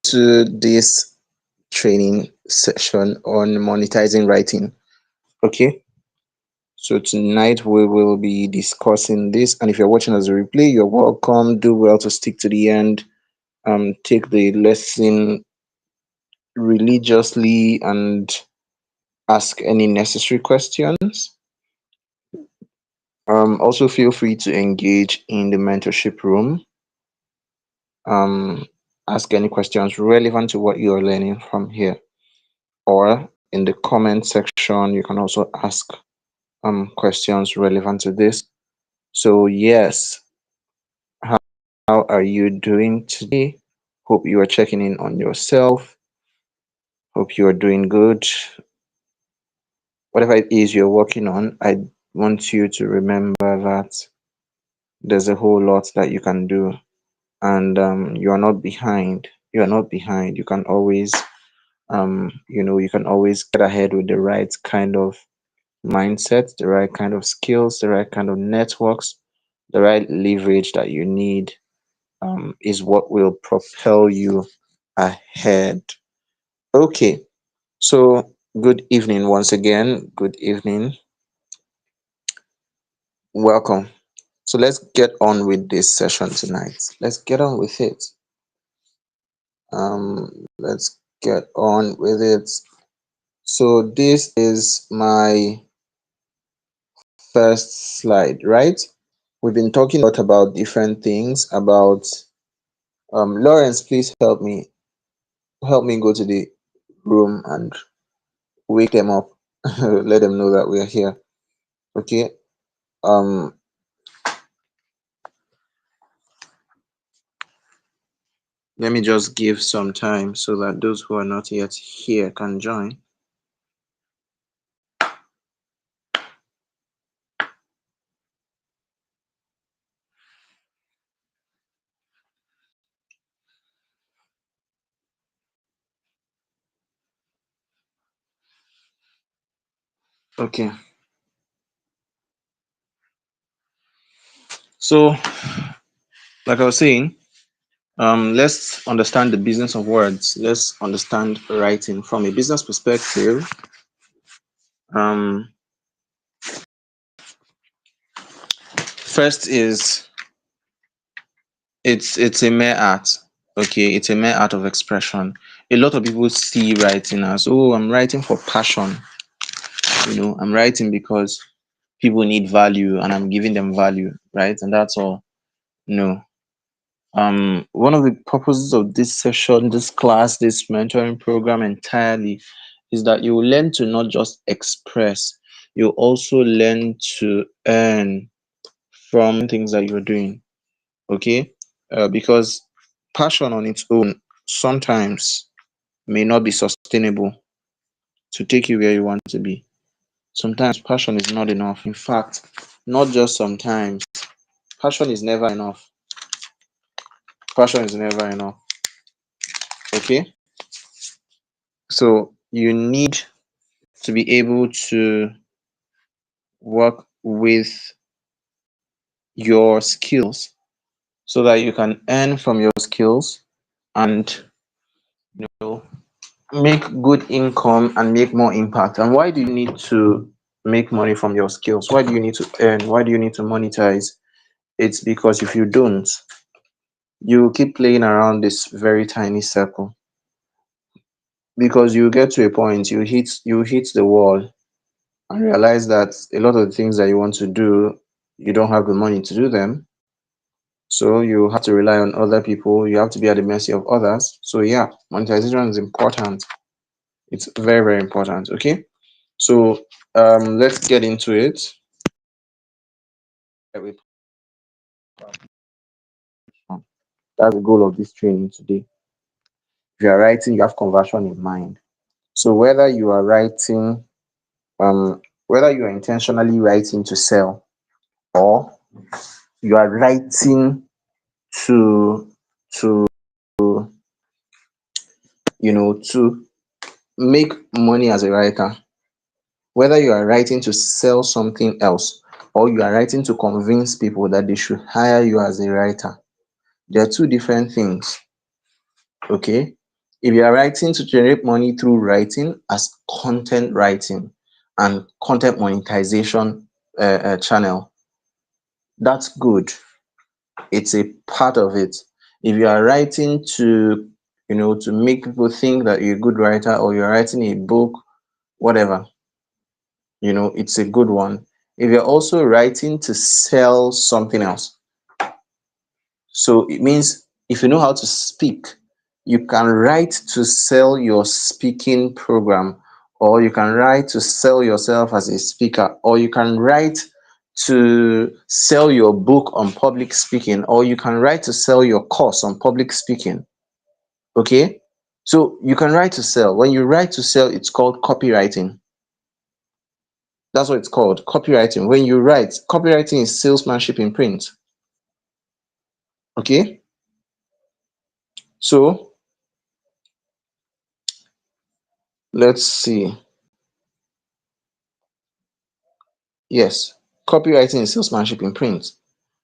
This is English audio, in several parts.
to this training session on monetizing writing. Okay, so tonight we will be discussing this, and if you're watching as a replay, you're welcome. Do well to stick to the end. Take the lesson religiously and ask any necessary questions. Also feel free to engage in the mentorship room. Um, Ask any questions relevant to what you are learning from here, or in the comment section, you can also ask questions relevant to this. So yes, how are you doing today? Hope you are checking in on yourself. Hope you are doing good. Whatever it is you're working on, I want you to remember that there's a whole lot that you can do, and you are not behind. You are not behind. You can always, you can always get ahead with the right kind of mindset, the right kind of skills, the right kind of networks, the right leverage that you need is what will propel you ahead. Okay, so good evening once again. Good evening. Welcome. So let's get on with this session tonight. Let's get on with it. Let's get on with it. So this is my first slide, right? We've been talking a lot about different things about Lawrence, please help me go to the room and wake them up. Let them know that we are here. Okay. Um Let me just give some time so that those who are not yet here can join. Okay. So, like I was saying, let's understand the business of words. Let's understand writing from a business perspective. First is it's a mere art. Okay, it's a mere art of expression. A lot of people see writing as, oh, I'm writing for passion. I'm writing because people need value and I'm giving them value, right? And that's all. No. One of the purposes of this session, this class, this mentoring program entirely is that you will learn to not just express, you also learn to earn from things that you're doing. Okay, because passion on its own sometimes may not be sustainable to take you where you want to be. Sometimes passion is not enough. In fact, not just sometimes, passion is never enough. Passion is never enough. Okay, so you need to be able to work with your skills so that you can earn from your skills and you know make good income and make more impact. And why do you need to make money from your skills? Why do you need to earn? Why do you need to monetize? It's because if you don't, you keep playing around this very tiny circle, because you get to a point, you hit the wall and realize that a lot of the things that you want to do, you don't have the money to do them. So you have to rely on other people. You have to be at the mercy of others. So yeah, monetization is important. It's very, very important. Okay. So let's get into it. That's the goal of this training today. If you are writing, you have conversion in mind. So whether you are intentionally writing to sell, or you are writing to to to make money as a writer, whether you are writing to sell something else or you are writing to convince people that they should hire you as a writer, there are two different things. Okay, If you are writing to generate money through writing as content writing and content monetization channel, that's good. It's a part of it. If you are writing to, to make people think that you're a good writer, or you're writing a book, whatever, it's a good one. If you're also writing to sell something else, so it means if you know how to speak, you can write to sell your speaking program, or you can write to sell yourself as a speaker, or you can write to sell your book on public speaking, or you can write to sell your course on public speaking. Okay? So you can write to sell. When you write to sell, it's called copywriting. That's what it's called, copywriting. When you write, copywriting is salesmanship in print. Okay? So let's see. Yes, copywriting is salesmanship in print.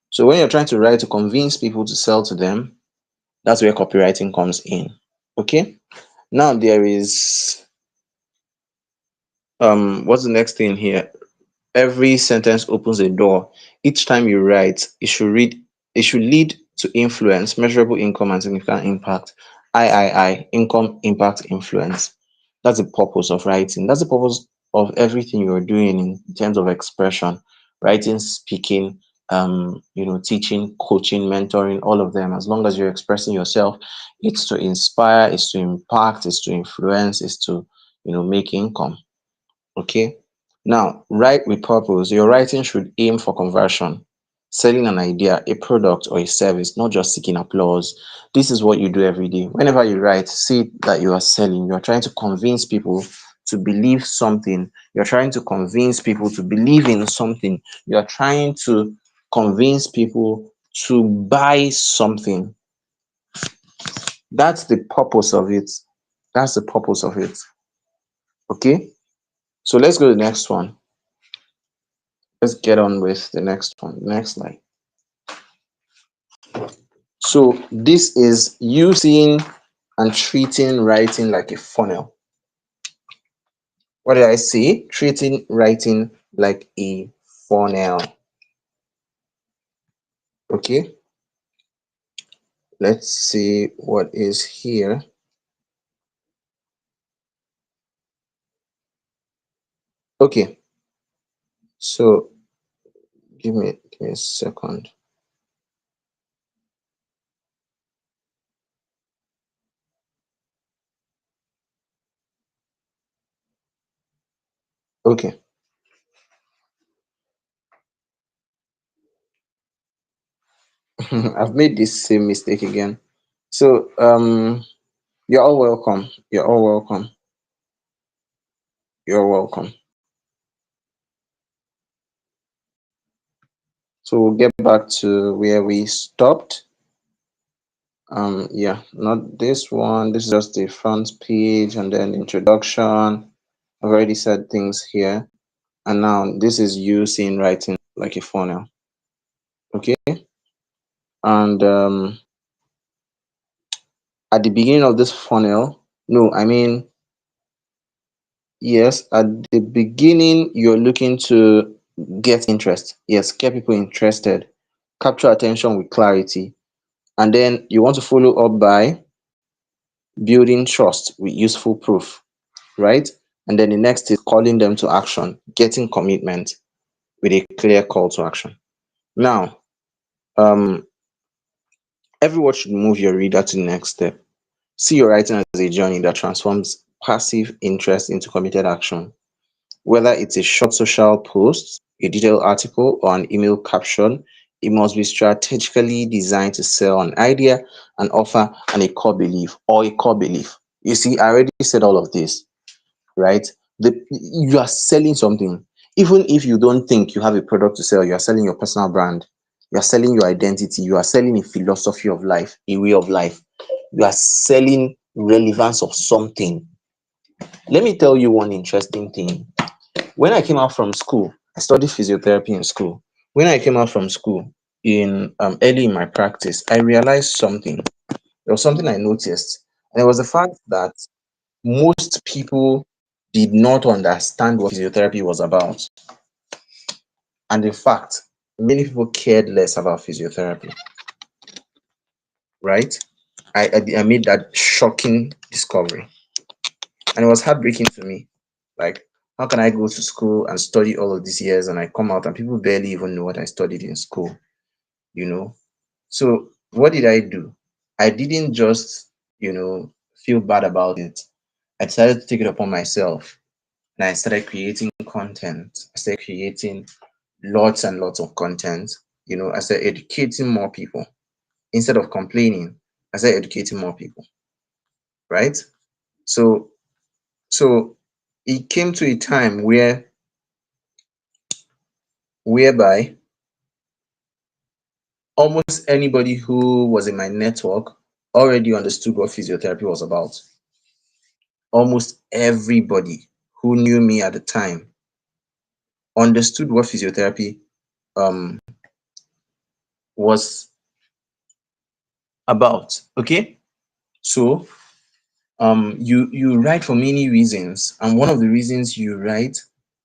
So when you're trying to write to convince people to sell to them, that's where copywriting comes in. Okay. Now there is what's the next thing here? Every sentence opens a door. Each time you write, it should lead to influence, measurable income and significant impact. Income, impact, influence. That's the purpose of writing. That's the purpose of everything you're doing in terms of expression, writing, speaking, teaching, coaching, mentoring, all of them. As long as you're expressing yourself, it's to inspire, it's to impact, it's to influence, it's to, make income. Okay. Now, write with purpose. Your writing should aim for conversion, selling an idea, a product, or a service, not just seeking applause. This is what you do every day. Whenever you write, see that you are selling. You are trying to convince people to believe something. You're trying to convince people to believe in something. You're trying to convince people to buy something. That's the purpose of it. That's the purpose of it. Okay. So let's go to the next one. Let's get on with the next one. Next slide. So this is using and treating writing like a funnel. What did I say? Treating writing like a funnel. Okay. Let's see what is here. Okay. So give me a second. Okay. I've made this same mistake again. So you're all welcome. You're all welcome. You're welcome. So we'll get back to where we stopped. Yeah, not this one. This is just the front page and then introduction. I've already said things here. And now this is you seeing writing like a funnel. Okay. And at the beginning of this funnel, no, I mean, yes, at the beginning, you're looking to get interest. Yes, get people interested, capture attention with clarity. And then you want to follow up by building trust with useful proof, right? And then the next is calling them to action, getting commitment with a clear call to action. Now, um, every word should move your reader to the next step. See your writing as a journey that transforms passive interest into committed action. Whether it's a short social post, a detailed article, or an email caption, it must be strategically designed to sell an idea, an offer, and a core belief or a core belief. You see, I already said all of this, right? You are selling something. Even if you don't think you have a product to sell, you are selling your personal brand. You are selling your identity. You are selling a philosophy of life, a way of life. You are selling relevance of something. Let me tell you one interesting thing. When I came out from school, I studied physiotherapy in school. When I came out from school in early in my practice, I realized something. There was something I noticed. And it was the fact that most people did not understand what physiotherapy was about. And in fact, many people cared less about physiotherapy, right? I made that shocking discovery. And it was heartbreaking to me. Like, how can I go to school and study all of these years and I come out and people barely even know what I studied in school, you know? So, what did I do? I didn't just, feel bad about it. I decided to take it upon myself and I started creating content. I started creating lots and lots of content. I started educating more people instead of complaining. I started educating more people, right? So, so it came to a time whereby almost anybody who was in my network already understood what physiotherapy was about. Almost everybody who knew me at the time understood what physiotherapy um was about. Okay, so you write for many reasons, and one of the reasons you write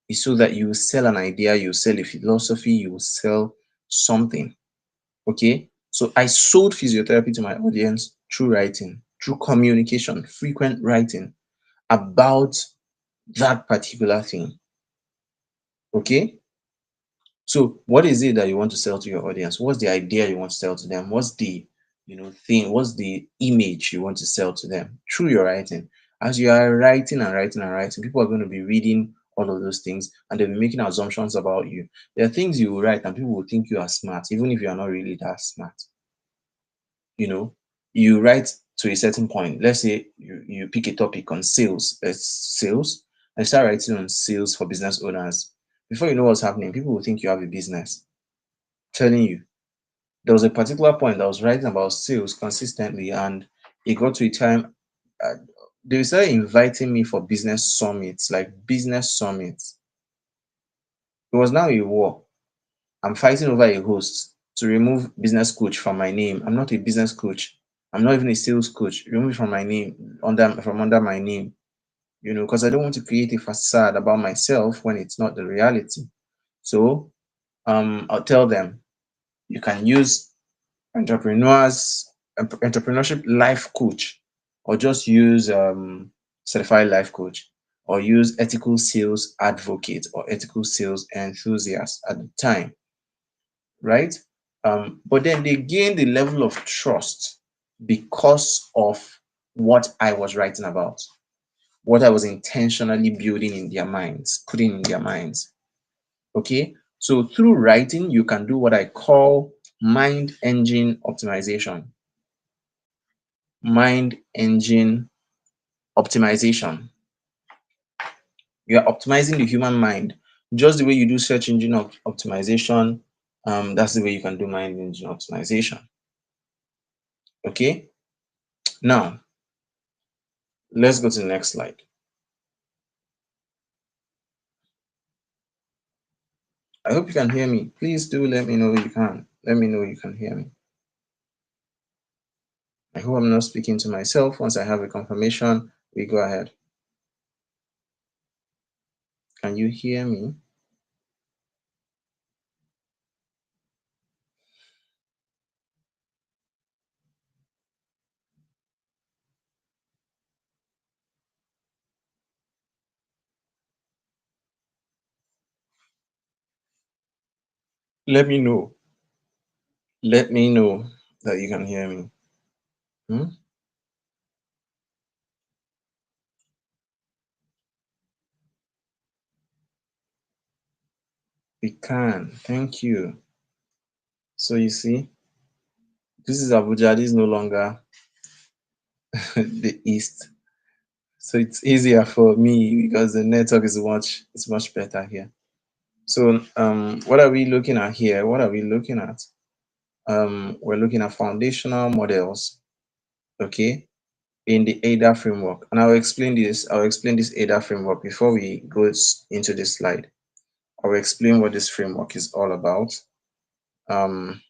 is so that you sell an idea, you sell a philosophy, you sell something. Okay, so I sold physiotherapy to my audience through writing, through communication, frequent writing about that particular thing. Okay, so what is it that you want to sell to your audience? What's the idea you want to sell to them? What's the thing? What's the image you want to sell to them through your writing? As you are writing and writing and writing, people are going to be reading all of those things and they'll be making assumptions about you. There are things you will write and people will think you are smart, even if you are not really that smart. you know you write to a certain point. Let's say you pick a topic on sales, sales, and start writing on sales for business owners. Before you know what's happening, people will think you have a business. Telling you, there was a particular point I was writing about sales consistently, and it got to a time uh, they started inviting me for business summits, like business summits. It was now a war. I'm fighting over a host to remove business coach from my name. I'm not a business coach. I'm not even a sales coach. Remove it from my name, under my name, because I don't want to create a facade about myself when it's not the reality. So I'll tell them you can use entrepreneurship life coach, or just use certified life coach, or use ethical sales advocate or ethical sales enthusiast at the time, right? But then they gained the level of trust because of what I was writing about, what I was intentionally building in their minds, putting in their minds. Okay. So through writing, you can do what I call mind engine optimization. Mind engine optimization. You are optimizing the human mind. Just the way you do search engine optimization, that's the way you can do mind engine optimization. Okay. Now, let's go to the next slide. I hope you can hear me. Please do let me know you can. Let me know you can hear me. I hope I'm not speaking to myself. Once I have a confirmation, we go ahead. Can you hear me? Let me know. Let me know that you can hear me. Hmm? We can. Thank you. So you see, this is Abuja. This is no longer the East. So it's easier for me because the network is much better here. So what are we looking at here? What are we looking at? We're looking at foundational models, okay, in the ADA framework. And I'll explain this ADA framework before we go into this slide. I'll explain what this framework is all about. Um,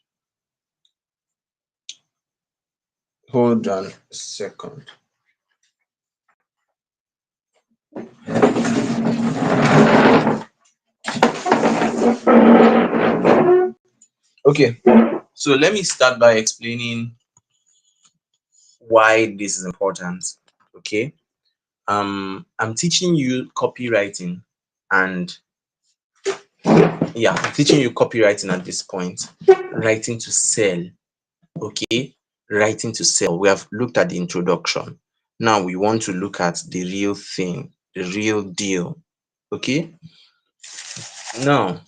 Hold on a second. Okay, so let me start by explaining why this is important. Okay, I'm teaching you copywriting, and yeah, I'm teaching you copywriting at this point. Writing to sell. Okay, writing to sell. We have looked at the introduction. Now we want to look at the real thing, the real deal. Okay, now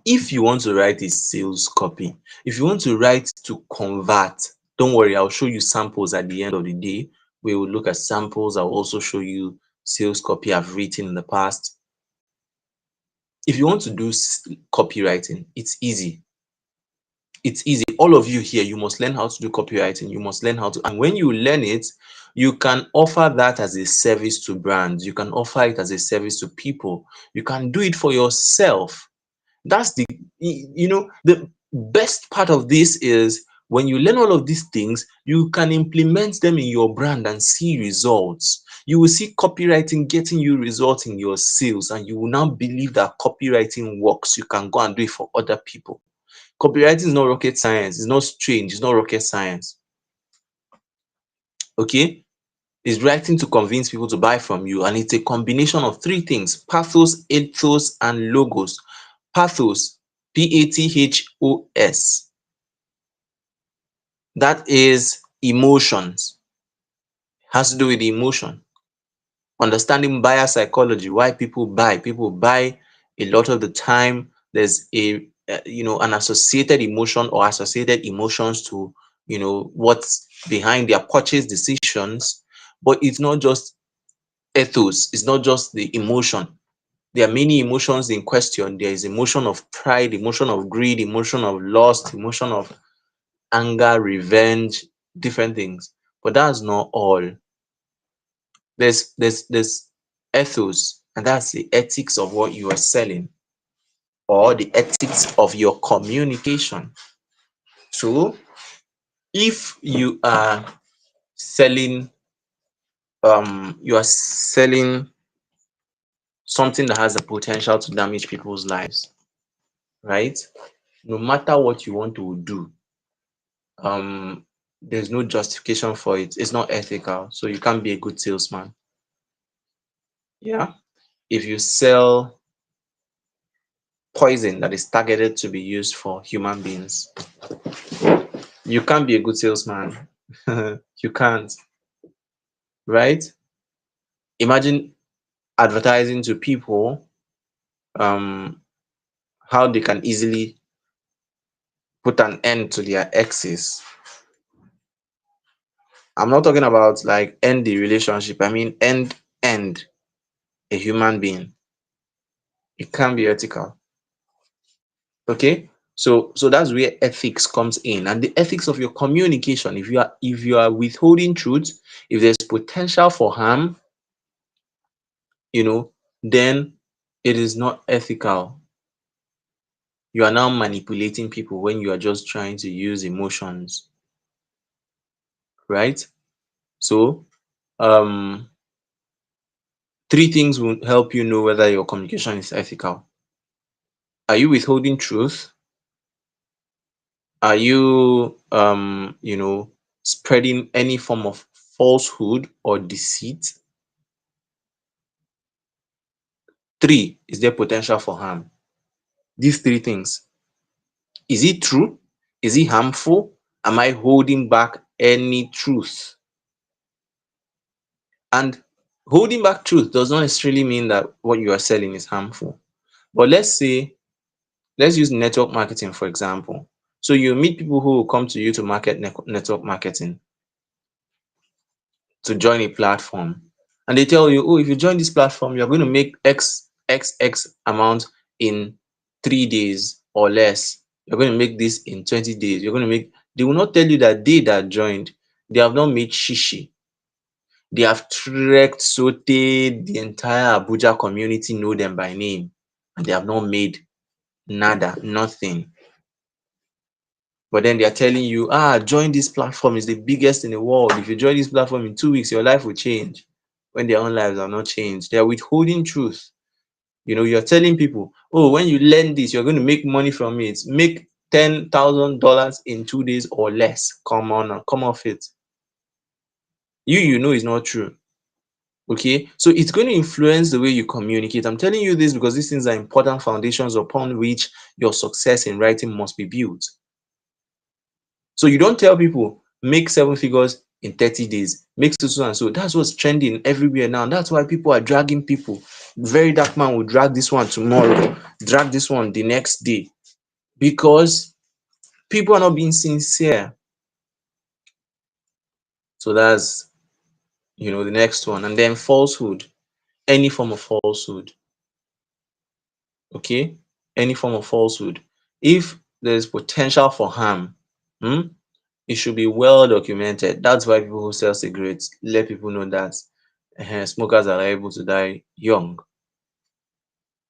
if you want to write a sales copy, if you want to write to convert, don't worry, I'll show you samples at the end of the day. We will look at samples. I'll also show you sales copy I've written in the past. If you want to do copywriting, it's easy. It's easy. All of you here, you must learn how to do copywriting. You must learn how to, and when you learn it, you can offer that as a service to brands. You can offer it as a service to people. You can do it for yourself. That's the best part of this is when you learn all of these things, you can implement them in your brand and see results. You will see copywriting getting you results in your sales, and you will now believe that copywriting works. You can go and do it for other people. Copywriting is not rocket science. It's not strange. It's not rocket science. Okay? It's writing to convince people to buy from you, and it's a combination of three things: pathos, ethos, and logos. Pathos, Pathos, that is emotions, has to do with the emotion. Understanding buyer psychology, why people buy. People buy a lot of the time. There's an associated emotion or associated emotions to what's behind their purchase decisions. But it's not just ethos. It's not just the emotion. There are many emotions in question. There is emotion of pride, emotion of greed, emotion of lust, emotion of anger, revenge, different things. But that's not all. There's ethos, and that's the ethics of what you are selling, or the ethics of your communication. So if selling you are selling something that has the potential to damage people's lives, right? No matter what you want to do, there's no justification for it. It's not ethical, so you can't be a good salesman. Yeah. If you sell poison that is targeted to be used for human beings, you can't be a good salesman. You can't, right? Imagine advertising to people um how they can easily put an end to their exes. I'm not talking about like end the relationship. I mean end a human being. It can't be ethical. Okay? So that's where ethics comes in, and the ethics of your communication. If you are withholding truth, if there's potential for harm, then it is not ethical. You are now manipulating people when you are just trying to use emotions, right? So, um, three things will help you know whether your communication is ethical. Are you withholding truth? Are you, spreading any form of falsehood or deceit? Three, is there potential for harm? These three things. Is it true? Is it harmful? Am I holding back any truth? And holding back truth does not necessarily mean that what you are selling is harmful. But let's use network marketing, for example. So you meet people who will come to you to market network marketing, to join a platform. And they tell you, oh, if you join this platform, you're going to make X amount in 3 days or less. You're going to make this in 20 days. They will not tell you that they that joined, they have not made shishi. They have trekked, sauteed, the entire Abuja community know them by name, and they have not made nada, nothing. But then they are telling you, join this platform, is the biggest in the world. If you join this platform in 2 weeks, your life will change. When their own lives are not changed, they are withholding truth. You're telling people, oh, when you learn this, you're going to make money from it. Make $10,000 in 2 days or less. Come on, now, come off it. You know it's not true. Okay, so it's going to influence the way you communicate. I'm telling you this because these things are important foundations upon which your success in writing must be built. So you don't tell people make seven figures in 30 days, make so and so. That's what's trending everywhere now. That's why people are dragging people. Very dark man will drag this one tomorrow, drag this one the next day, because people are not being sincere. So that's the next one. And then falsehood, any form of falsehood. Okay, any form of falsehood. If there is potential for harm, hmm, it should be well documented. That's why people who sell cigarettes let people know that smokers are liable to die young.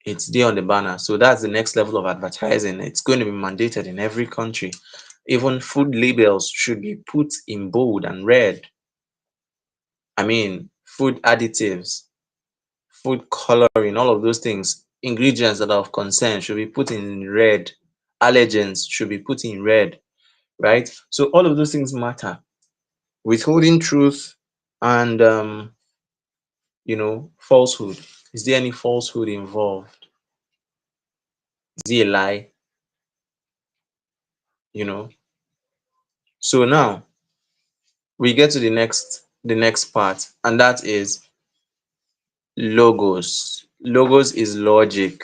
It's there on the banner. So that's the next level of advertising. It's going to be mandated in every country. Even food labels should be put in bold and red. I mean, food additives, food coloring, all of those things, ingredients that are of concern should be put in red. Allergens should be put in red, right? So all of those things matter. Withholding truth and falsehood. Is there any falsehood involved? Is it a lie? You know. So now we get to the next part, and that is logos. Logos is logic.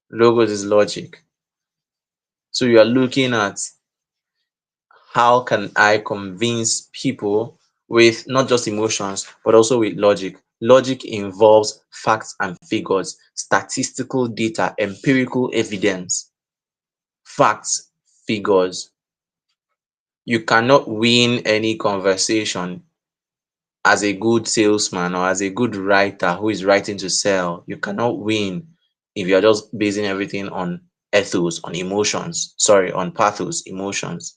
Logos is logic. So you are looking at how can I convince people with not just emotions, but also with logic. Logic involves facts and figures, statistical data, empirical evidence, facts, figures. You cannot win any conversation as a good salesman or as a good writer who is writing to sell. You cannot win if you're just basing everything on ethos, on emotions, sorry, on pathos, emotions.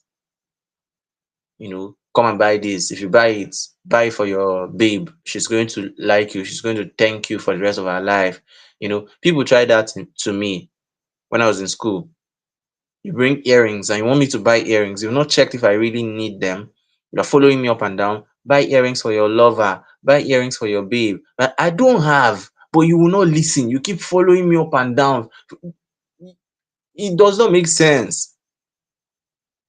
Come and buy this. If you buy it for your babe. She's going to like you. She's going to thank you for the rest of her life. People tried that to me when I was in school. You bring earrings and you want me to buy earrings. You've not checked if I really need them. You're following me up and down. Buy earrings for your lover. Buy earrings for your babe. But I don't have, but you will not listen. You keep following me up and down. It does not make sense,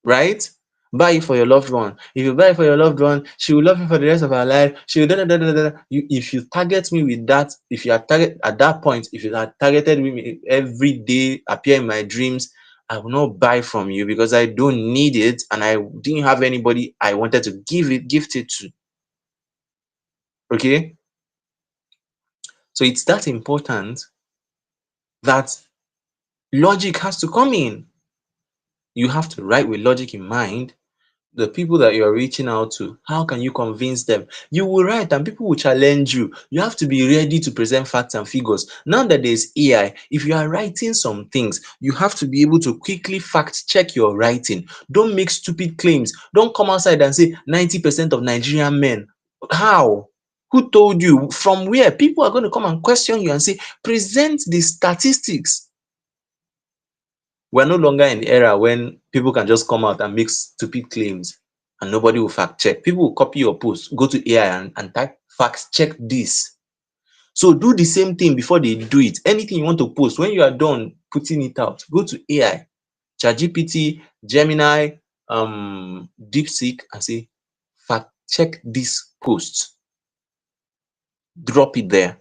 right? Buy it for your loved one. If you buy it for your loved one, she will love you for the rest of her life. She will da da da da da. If you target me with that, if you are target at that point, if you had targeted me every day, appear in my dreams, I will not buy from you because I don't need it and I didn't have anybody I wanted to gift it to. Okay, so it's that important that logic has to come in. You have to write with logic in mind. The people that you're reaching out to, how can you convince them? You will write and people will challenge you. You have to be ready to present facts and figures. Now that there's AI, if you are writing some things, you have to be able to quickly fact check your writing. Don't make stupid claims. Don't come outside and say 90% of Nigerian men. How? Who told you? From where? People are going to come and question you and say, present the statistics. We're no longer in the era when people can just come out and make stupid claims and nobody will fact check. People will copy your post, go to AI and type fact check this. So do the same thing before they do it. Anything you want to post, when you are done putting it out, go to AI, ChatGPT, Gemini, DeepSeek, and say fact check this post. Drop it there,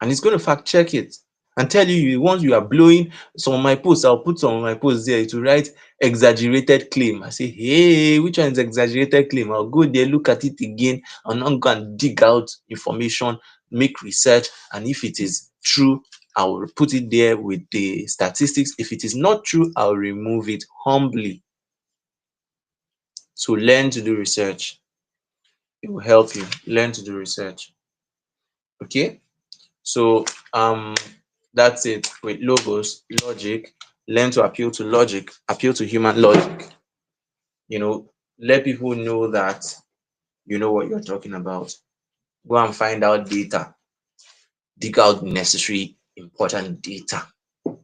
and it's going to fact check it and tell you once you are blowing some of my posts. I'll put some of my posts there to write exaggerated claim. I say, hey, which one is exaggerated claim? I'll go there, look at it again, and I'm going to dig out information, make research, and if it is true, I will put it there with the statistics. If it is not true, I'll remove it humbly. So learn to do research. It will help you learn to do research. Okay. So that's it with logos, logic. Learn to appeal to logic, appeal to human logic. Let people know that you know what you're talking about. Go and find out data, dig out necessary important data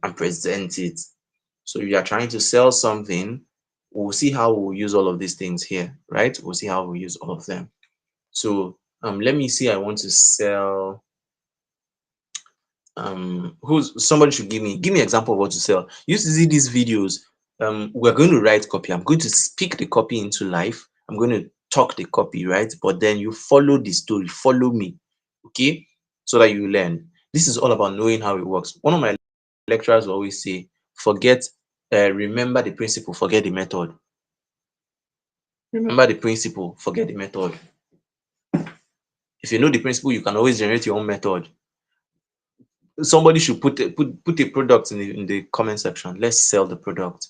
and present it. So if you are trying to sell something, we'll see how we'll use all of these things here, right? We'll see how we use all of them. So let me see. I want to sell who's somebody should give me example of what to sell. You used to see these videos. We're going to write copy. I'm going to speak the copy into life. I'm going to talk the copy, right? But then you follow the story, follow me, okay, so that you learn. This is all about knowing how it works. One of my lecturers will always say, forget remember the principle, forget the method. Remember the principle, forget the method. If you know the principle, you can always generate your own method. Somebody should put a product in the comment section. Let's sell the product.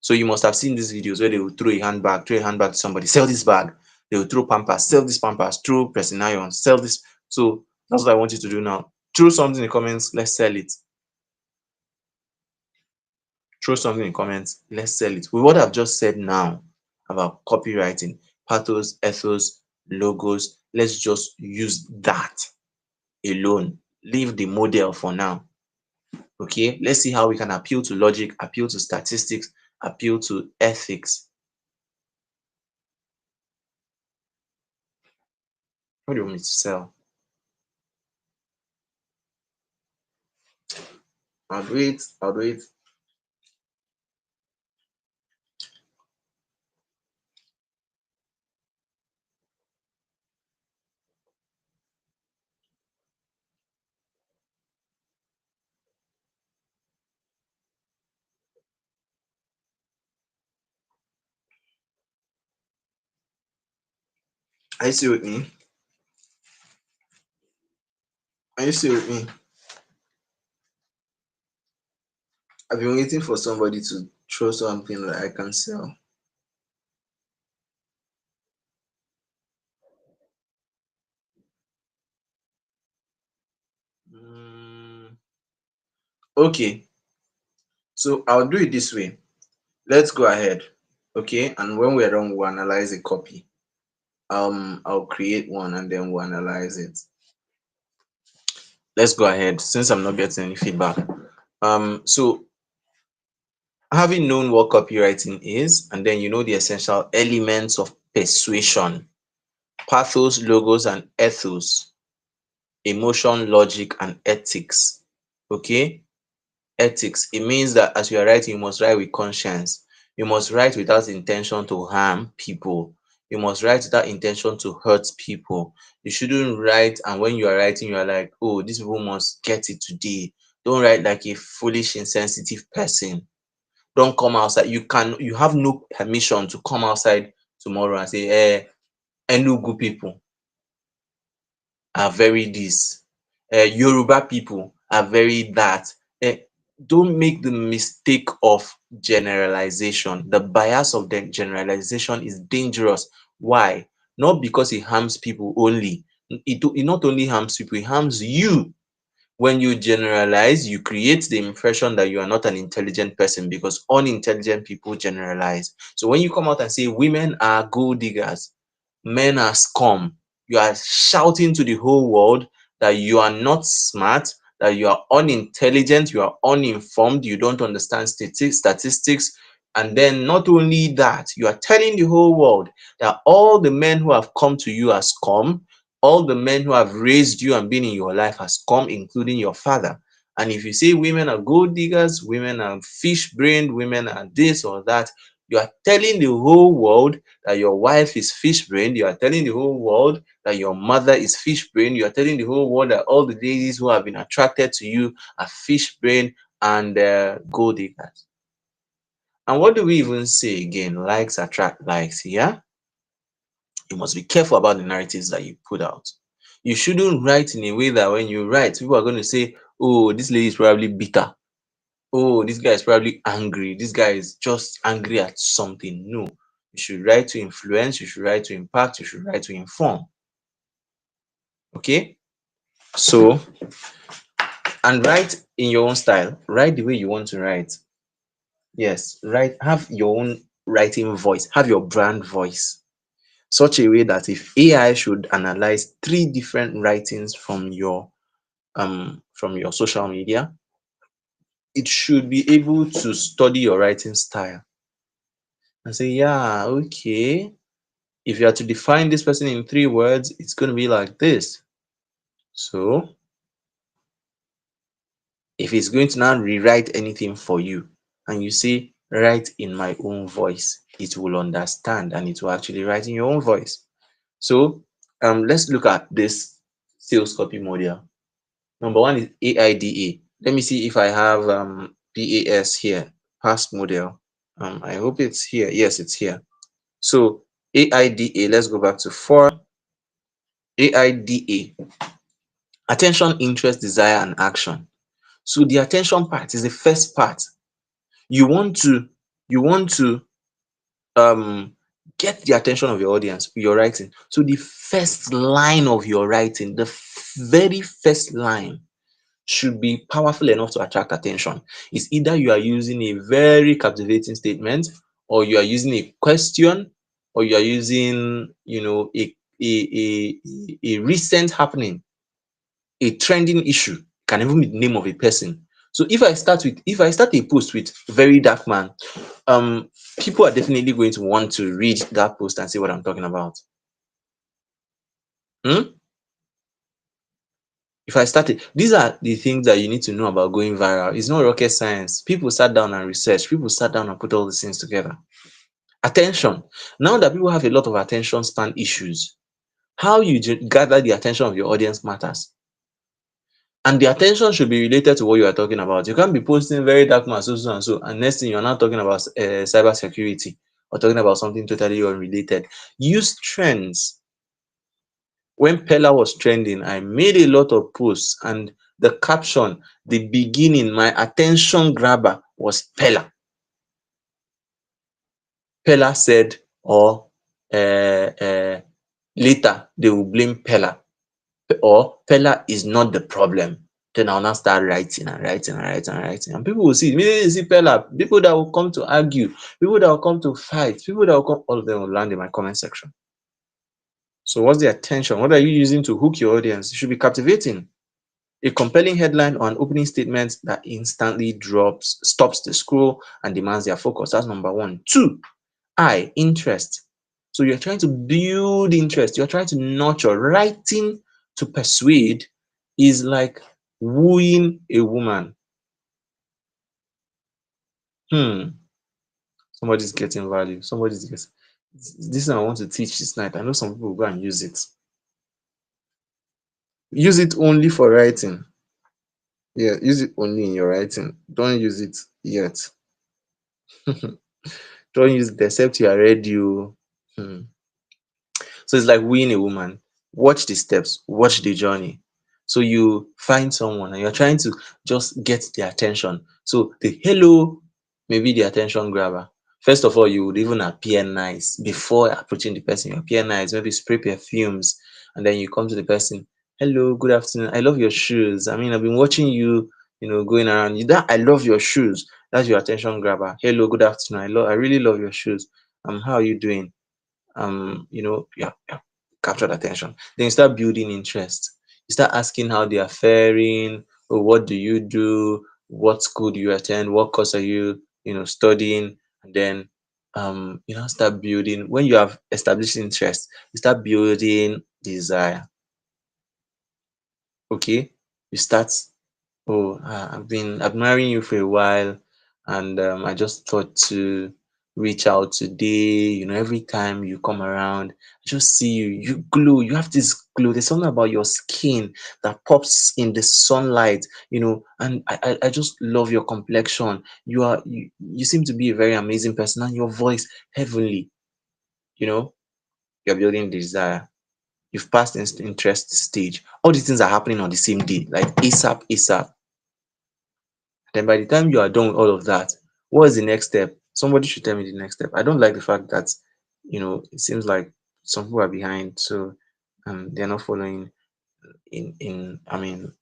So you must have seen these videos where they will throw a handbag to somebody, sell this bag. They will throw pampers, sell this pampers, throw pressing iron, sell this. So that's what I want you to do now. Throw something in the comments, let's sell it. Throw something in comments, let's sell it. With what I've just said now about copywriting, pathos, ethos, logos, let's just use that alone. Leave the model for now. Okay, let's see how we can appeal to logic, appeal to statistics, appeal to ethics. What do you want me to sell? I'll do it. I'll do it. Are you still with me? Are you still with me? I've been waiting for somebody to throw something that I can sell. Mm, okay, so I'll do it this way. Let's go ahead. Okay, and when we're done, we'll analyze a copy. I'll create one and then we'll analyze it. Let's go ahead since I'm not getting any feedback. So having known what copywriting is, and then you know the essential elements of persuasion, pathos, logos, and ethos, emotion, logic, and ethics. Okay, ethics. It means that as you are writing, you must write with conscience. You must write without intention to harm people. You must write without intention to hurt people. You shouldn't write, and when you are writing, you are like, oh, these people must get it today. Don't write like a foolish, insensitive person. Don't come outside. You have no permission to come outside tomorrow and say, Enugu people are very this, Yoruba people are very that. um don't make the mistake of generalization. The bias of the generalization is dangerous. Why? Not because it harms people only. It not only harms people, it harms you. When you generalize, you create the impression that you are not an intelligent person because unintelligent people generalize. So when you come out and say women are gold diggers, men are scum, you are shouting to the whole world that you are not smart, that you are unintelligent, you are uninformed, you don't understand statistics. And then not only that, you are telling the whole world that all the men who have come to you as scum, all the men who have raised you and been in your life has come, including your father. And if you say women are gold diggers, women are fish brained, women are this or that, you are telling the whole world that your wife is fish brained. You are telling the whole world that your mother is fish brained. You are telling the whole world that all the ladies who have been attracted to you are fish brained and gold diggers. And what do we even say again? Likes attract likes. Yeah, you must be careful about the narratives that you put out. You shouldn't write in a way that when you write, people are going to say, oh, this lady is probably bitter. Oh, this guy is probably angry. This guy is just angry at something. No, you should write to influence, you should write to impact, you should write to inform. Okay? So, and write in your own style. Write the way you want to write. Yes, write, have your own writing voice, have your brand voice. Such a way that if AI should analyze three different writings from your from your social media, it should be able to study your writing style and say, yeah, okay, if you are to define this person in 3 words, it's going to be like this. So if it's going to now rewrite anything for you and you say, write in my own voice, it will understand and it will actually write in your own voice. So let's look at this sales copy model. Number one is AIDA. Let me see if I have PAS here, past model. I hope it's here. Yes, it's here. So AIDA, let's go back to 4. AIDA, attention, interest, desire, and action. So the attention part is the first part. You want to you want to um get the attention of your audience with your writing. So the first line of your writing, the very first line should be powerful enough to attract attention. It's either you are using a very captivating statement, or you are using a question, or you are using, a recent happening, a trending issue, can even be the name of a person. So if I start a post with very dark man, um people are definitely going to want to read that post and see what I'm talking about. Hmm? If I started, these are the things that you need to know about going viral. It's not rocket science. People sat down and researched. People sat down and put all these things together. Attention. Now that people have a lot of attention span issues, how you gather the attention of your audience matters. And the attention should be related to what you are talking about. You can't be posting very dark man, so, so, and so, and next thing you're not talking about cyber security or talking about something totally unrelated. Use trends. When Pella was trending, I made a lot of posts, and the caption, the beginning, my attention grabber was Pella. Pella said, or later they will blame Pella, or Pella is not the problem. Then I'll now start writing and writing and writing and writing. And people will see, immediately they see Pella, people that will come to argue, people that will come to fight, people that will come, all of them will land in my comment section. So what's the attention? What are you using to hook your audience? It should be captivating. A compelling headline or an opening statement that instantly stops the scroll and demands their focus. That's number one. Two, interest. So you're trying to build interest. You're trying to nurture. Writing to persuade is like wooing a woman. Hmm. Somebody's getting value. Somebody's getting. This thing I want to teach this night. I know some people will go and use it. Use it only for writing. Yeah, use it only in your writing. Don't use it yet. Don't use it except you are ready. Oh. Hmm. So it's like wooing a woman. Watch the steps, watch the journey. So you find someone and you're trying to just get their attention. So the hello may be the attention grabber. First of all, you would even appear nice before approaching the person. You appear nice, maybe spray perfumes, and then you come to the person. Hello, good afternoon. I love your shoes. I mean, I've been watching you, going around. That I love your shoes. That's your attention grabber. Hello, good afternoon. I really love your shoes. How are you doing? Yeah, captured attention. Then you start building interest. You start asking how they are faring. Oh, what do you do? What school do you attend? What course are you, studying? And then, start building. When you have established interest, you start building desire. Okay, you start. Oh, I've been admiring you for a while, and I just thought to reach out today. Every time you come around, I just see you. You glow. You have this glow. There's something about your skin that pops in the sunlight. And I just love your complexion. You seem to be a very amazing person, and your voice heavenly. You know, you're building desire. You've passed interest stage. All these things are happening on the same day, like ASAP, ASAP. Then by the time you are done with all of that, what is the next step? Somebody should tell me the next step. I don't like the fact that, it seems like some people are behind, so they're not following in I mean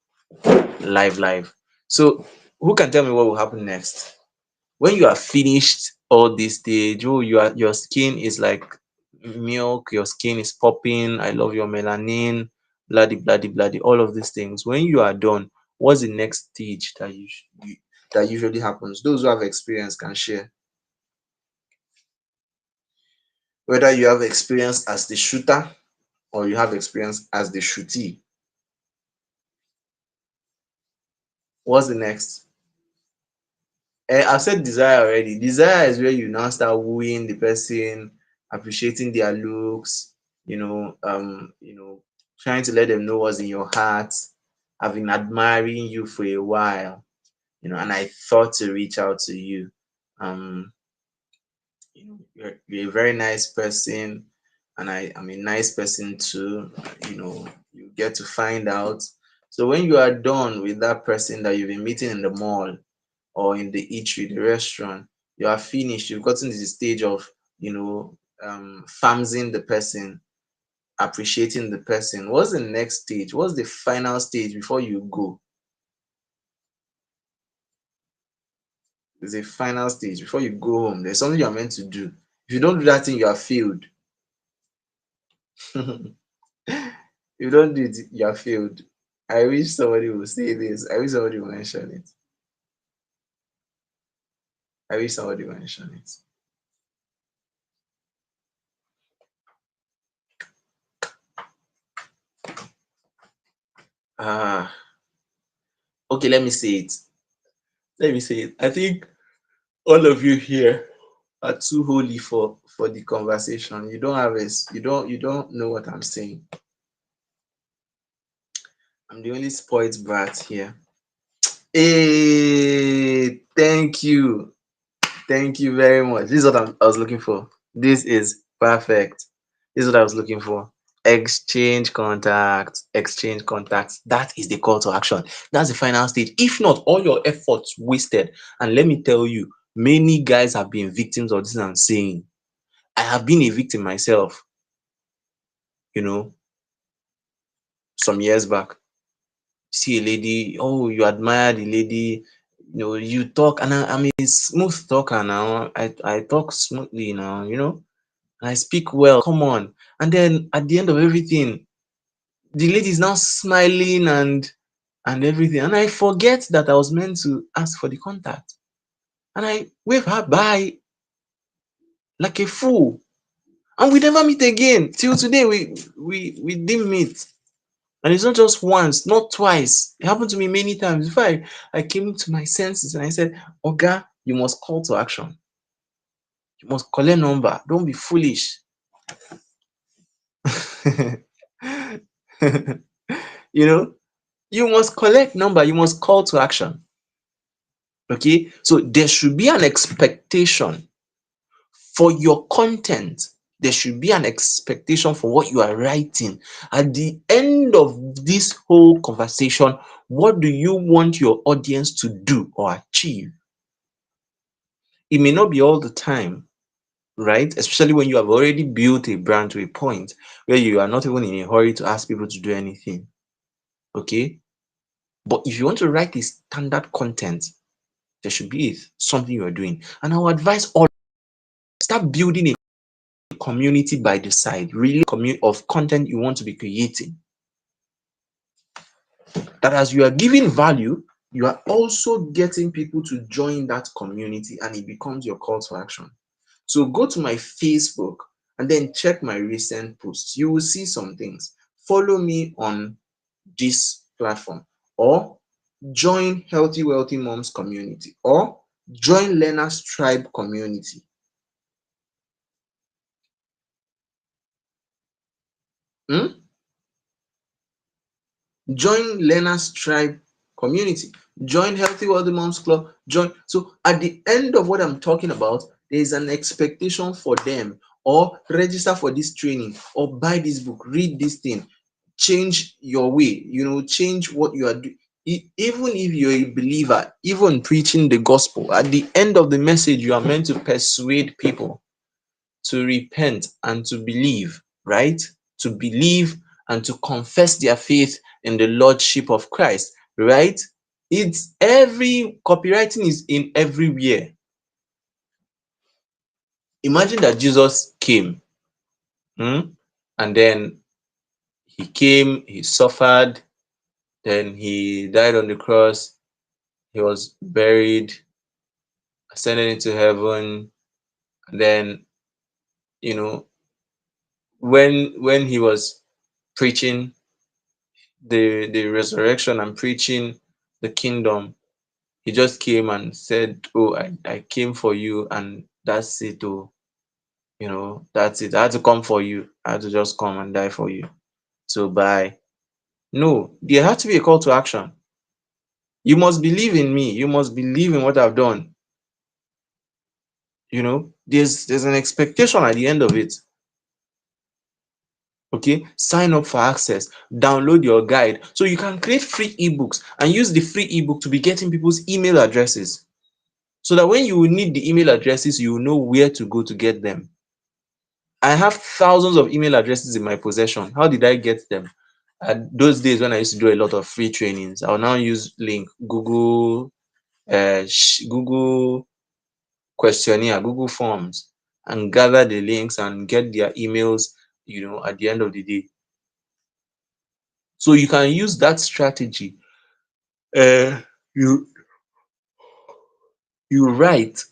live. So who can tell me what will happen next? When you are finished all this stage, oh, your skin is like milk, your skin is popping, I love your melanin, bloody, bloody, bloody, all of these things. When you are done, what's the next stage that that usually happens? Those who have experience can share. Whether you have experience as the shooter or you have experience as the shootee, what's the next? I've said desire already. Desire is where you now start wooing the person, appreciating their looks, trying to let them know what's in your heart. I've been admiring you for a while, and I thought to reach out to you. Um, you're a very nice person, and I'm a nice person too. You get to find out. So when you are done with that person that you've been meeting in the mall or in the eatery, the restaurant, you are finished. You've gotten to the stage of, farming the person, appreciating the person. What's the next stage? What's the final stage before you go? There's a final stage before you go home. There's something you're meant to do. If you don't do that thing, you are failed. You don't do it, you are failed. I wish somebody would say this. I wish somebody would mention it. I wish somebody would mention it. Ah, okay, let me say it. Let me say it. I think all of you here are too holy for the conversation. You don't have a you don't know what I'm saying. I'm the only spoiled brat here. Hey, thank you. Thank you very much. This is what I was looking for. This is perfect. This is what I was looking for. Exchange contacts. Exchange contacts. That is the call to action. That's the final stage. If not, all your efforts wasted. And let me tell you, many guys have been victims of this I'm saying. I have been a victim myself, you know, some years back. See a lady, oh, you admire the lady, you talk, and I'm a smooth talker now. I talk smoothly now, and I speak well. Come on. And then at the end of everything, the lady is now smiling and everything. And I forget that I was meant to ask for the contact. And I wave her bye like a fool. And we never meet again. Till today, we didn't meet. And it's not just once, not twice. It happened to me many times. Before I came to my senses and I said, Oga, you must call to action. You must collect number. Don't be foolish. you know, you must collect number. You must call to action. Okay. So there should be an expectation for your content. There should be an expectation for what you are writing. At the end of this whole conversation, what do you want your audience to do or achieve? It may not be all the time, right? Especially when you have already built a brand to a point where you are not even in a hurry to ask people to do anything. Okay. But if you want to write a standard content, there should be something you are doing. And I would advise all start building a community by the side, really community of content you want to be creating. That as you are giving value, you are also getting people to join that community and it becomes your call to action. So go to my Facebook and then check my recent posts. You will see some things. Follow me on this platform or join Healthy Wealthy Moms community or join Learners Tribe community. Hmm? Join Learners Tribe community. Join Healthy Wealthy Moms Club. Join. So at the end of what I'm talking about, there is an expectation for them or register for this training or buy this book, read this thing, change your way, change what you are doing. Even if you're a believer, even preaching the gospel, at the end of the message, you are meant to persuade people to repent and to believe, right? To believe and to confess their faith in the Lordship of Christ, right? It's every copywriting is in everywhere. Imagine that Jesus came, and then He came, he suffered, then he died on the cross, he was buried, ascended into heaven, and then, you know, when he was preaching the resurrection and preaching the kingdom, he just came and said, "Oh, I came for you, and that's it. Oh, that's it. I had to come for you. I had to just come and die for you. So bye." No, there had to be a call to action. You must believe in me. You must believe in what I've done. There's an expectation at the end of it. Okay, sign up for access, download your guide. So you can create free ebooks and use the free ebook to be getting people's email addresses. So that when you need the email addresses, you will know where to go to get them. I have thousands of email addresses in my possession. How did I get them? Those days when I used to do a lot of free trainings, I'll now use link Google questionnaire, Google Forms, and gather the links and get their emails, at the end of the day. So you can use that strategy. Uh, you you write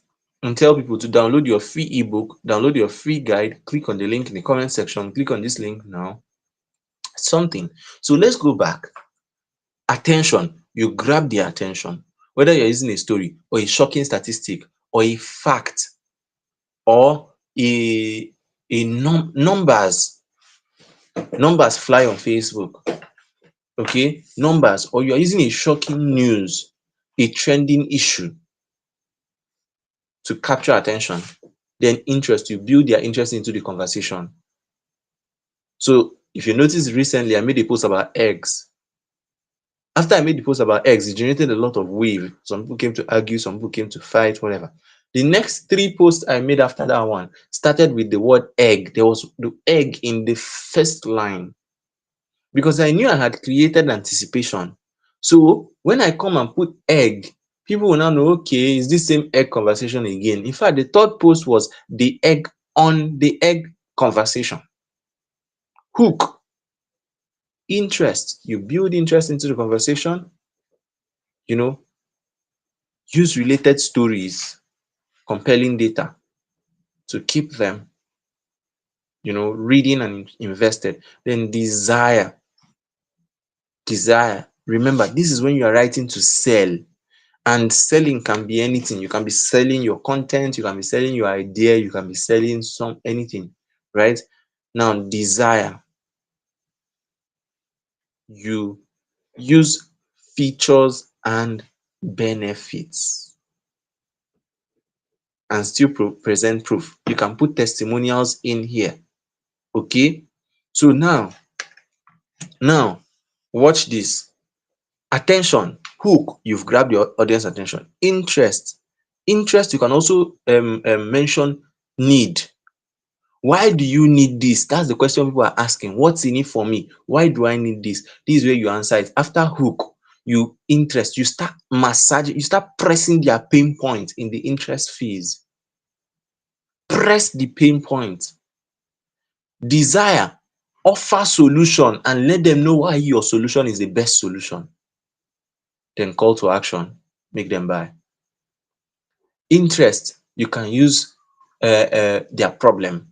and tell people to download your free ebook, download your free guide, click on the link in the comment section, click on this link now. Something. So let's go back. Attention. You grab their attention. Whether you're using a story or a shocking statistic or a fact or numbers fly on Facebook. Okay, numbers, or you are using a shocking news, a trending issue to capture attention, then interest, you build their interest into the conversation. So if you notice recently, I made a post about eggs. After I made the post about eggs, it generated a lot of wave. Some people came to argue, some people came to fight, whatever. The next three posts I made after that one started with the word egg. There was the egg in the first line because I knew I had created anticipation. So when I come and put egg, people will now know, okay, is this same egg conversation again? In fact, the third post was the egg on the egg conversation. Hook, interest. You build interest into the conversation, you know, use related stories, compelling data to keep them, reading and invested. Then desire. Desire. Remember, this is when you are writing to sell. And selling can be anything. You can be selling your content, you can be selling your idea, you can be selling anything, right? Now, desire. You use features and benefits and still present proof. You can put testimonials in here. Okay. So now watch this. Attention, hook, you've grabbed your audience attention. Interest, you can also mention need. Why do you need this? That's the question people are asking. What's in it for me? Why do I need this? This is where you answer it. After hook, you start massaging, you start pressing their pain point in the interest phase. Press the pain point. Desire, offer solution and let them know why your solution is the best solution. Then call to action, make them buy. Interest, you can use their problem,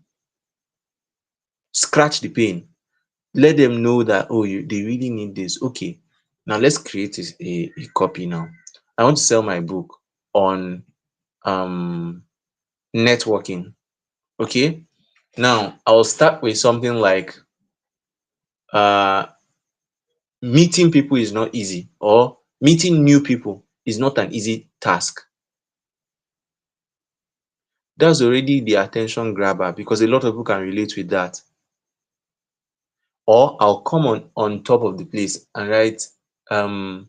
scratch the pain, let them know that, oh, they really need this. Okay, now let's create a copy. Now I want to sell my book on networking. Okay, now I'll start with something like uh meeting people is not easy, or meeting new people is not an easy task. That's already the attention grabber because a lot of people can relate with that. Or I'll come on top of the place and write, um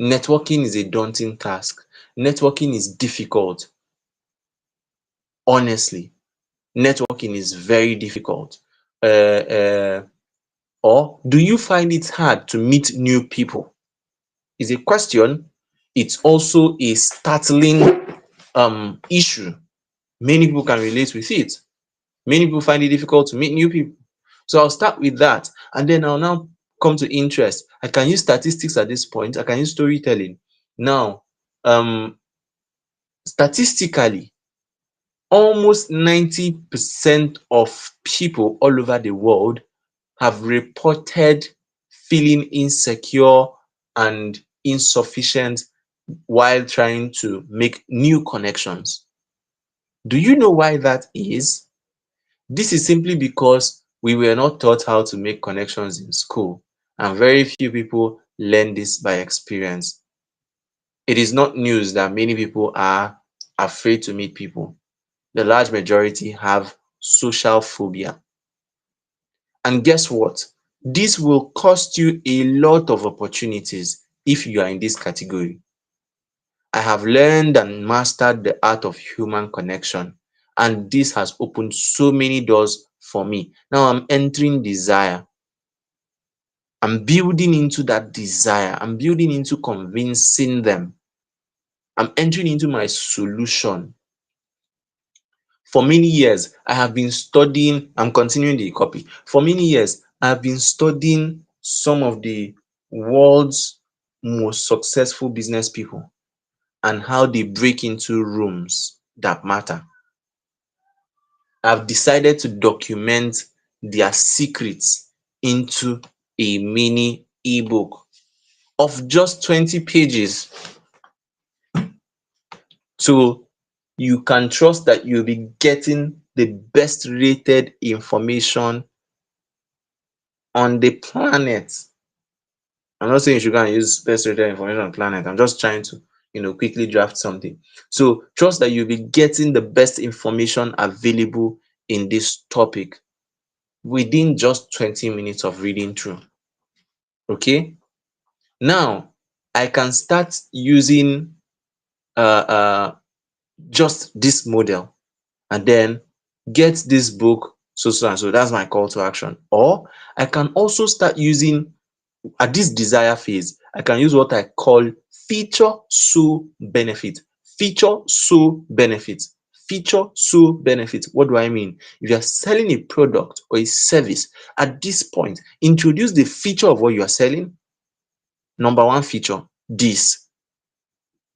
networking is a daunting task. Networking is difficult. Honestly, networking is very difficult. Or do you find it hard to meet new people? Is a question. It's also a startling issue. Many people can relate with it. Many people find it difficult to meet new people. So I'll start with that, and then I'll now come to interest. I can use statistics at this point. I can use storytelling. Now, um, statistically, almost 90% of people all over the world have reported feeling insecure and insufficient while trying to make new connections. Do you know why that is? This is simply because we were not taught how to make connections in school, and very few people learn this by experience. It is not news that many people are afraid to meet people. The large majority have social phobia. And guess what? This will cost you a lot of opportunities if you are in this category. I have learned and mastered the art of human connection, and this has opened so many doors for me. Now I'm entering desire. I'm building into that desire. I'm building into convincing them. I'm entering into my solution. For many years, I have been studying, I'm continuing the copy. For many years, I have been studying some of the world's most successful business people and how they break into rooms that matter. I've decided to document their secrets into a mini ebook of just 20 pages. So you can trust that you'll be getting the best rated information on the planet. I'm not saying you should go and use best rated information on the planet. I'm just trying to, quickly draft something. So trust that you'll be getting the best information available in this topic within just 20 minutes of reading through. Okay. Now I can start using just this model and then get this book so and so. That's my call to action. Or I can also start using, at this desire phase, I can use what I call feature so benefit. Feature so benefit. Feature so benefit. What do I mean? If you are selling a product or a service, at this point, introduce the feature of what you are selling. Number one feature, this.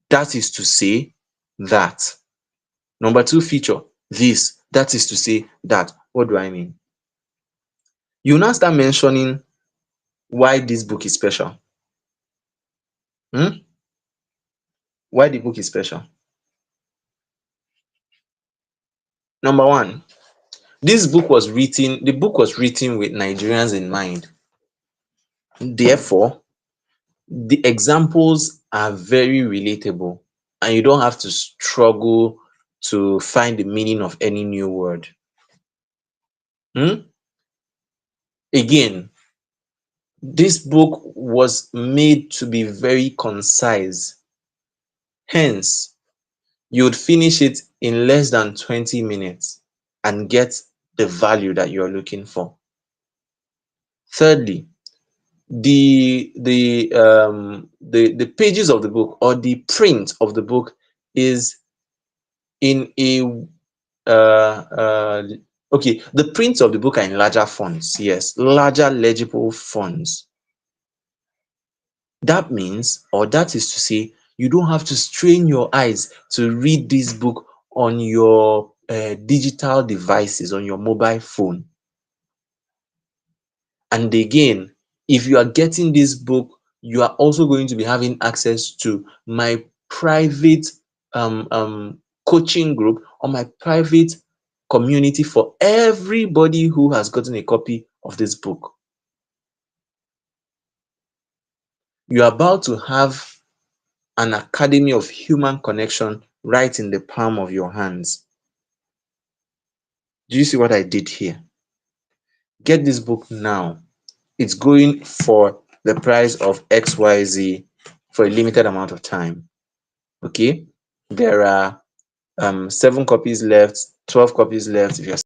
That is to say that. Number two feature, this. That is to say that. What do I mean? You now start mentioning why this book is special. Hmm? Why the book is special. Number one, the book was written with Nigerians in mind. Therefore, the examples are very relatable and you don't have to struggle to find the meaning of any new word. Hmm? Again, this book was made to be very concise. Hence, you would finish it in less than 20 minutes and get the value that you're looking for. Thirdly, the pages of the book or the print of the book is in a okay, the prints of the book are in larger fonts. Yes, larger legible fonts. That means, or that is to say, you don't have to strain your eyes to read this book on your digital devices, on your mobile phone. And again, if you are getting this book, you are also going to be having access to my private coaching group or my private community for everybody who has gotten a copy of this book. You are about to have an academy of human connection right in the palm of your hands. Do you see what I did here? Get this book now. It's going for the price of XYZ for a limited amount of time. Okay, there are 7 copies left, 12 copies left. If you're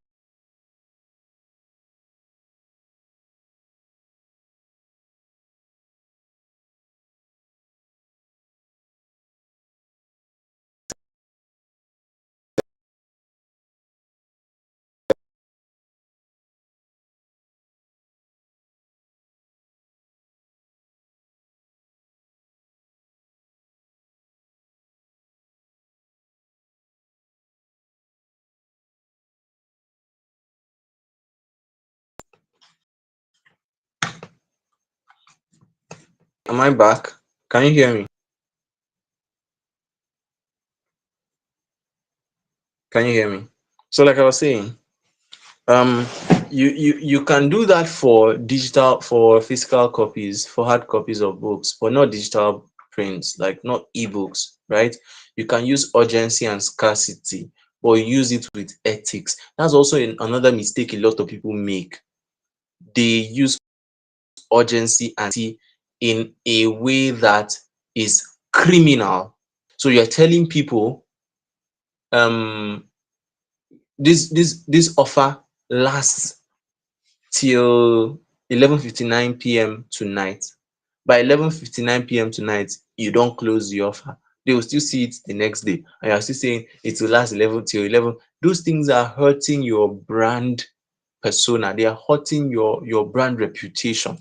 Am I back? Can you hear me? Can you hear me? So, like I was saying, um, you can do that for digital, for physical copies, for hard copies of books, but not digital prints, like not ebooks, right? You can use urgency and scarcity, but use it with ethics. That's also another mistake a lot of people make. They use urgency and in a way that is criminal. So you're telling people, um this offer lasts till 11:59 p.m. tonight. By 11:59 p.m. tonight, you don't close the offer. They will still see it the next day, and you're still saying it will last 11 till 11. Those things are hurting your brand persona. They are hurting your brand reputation,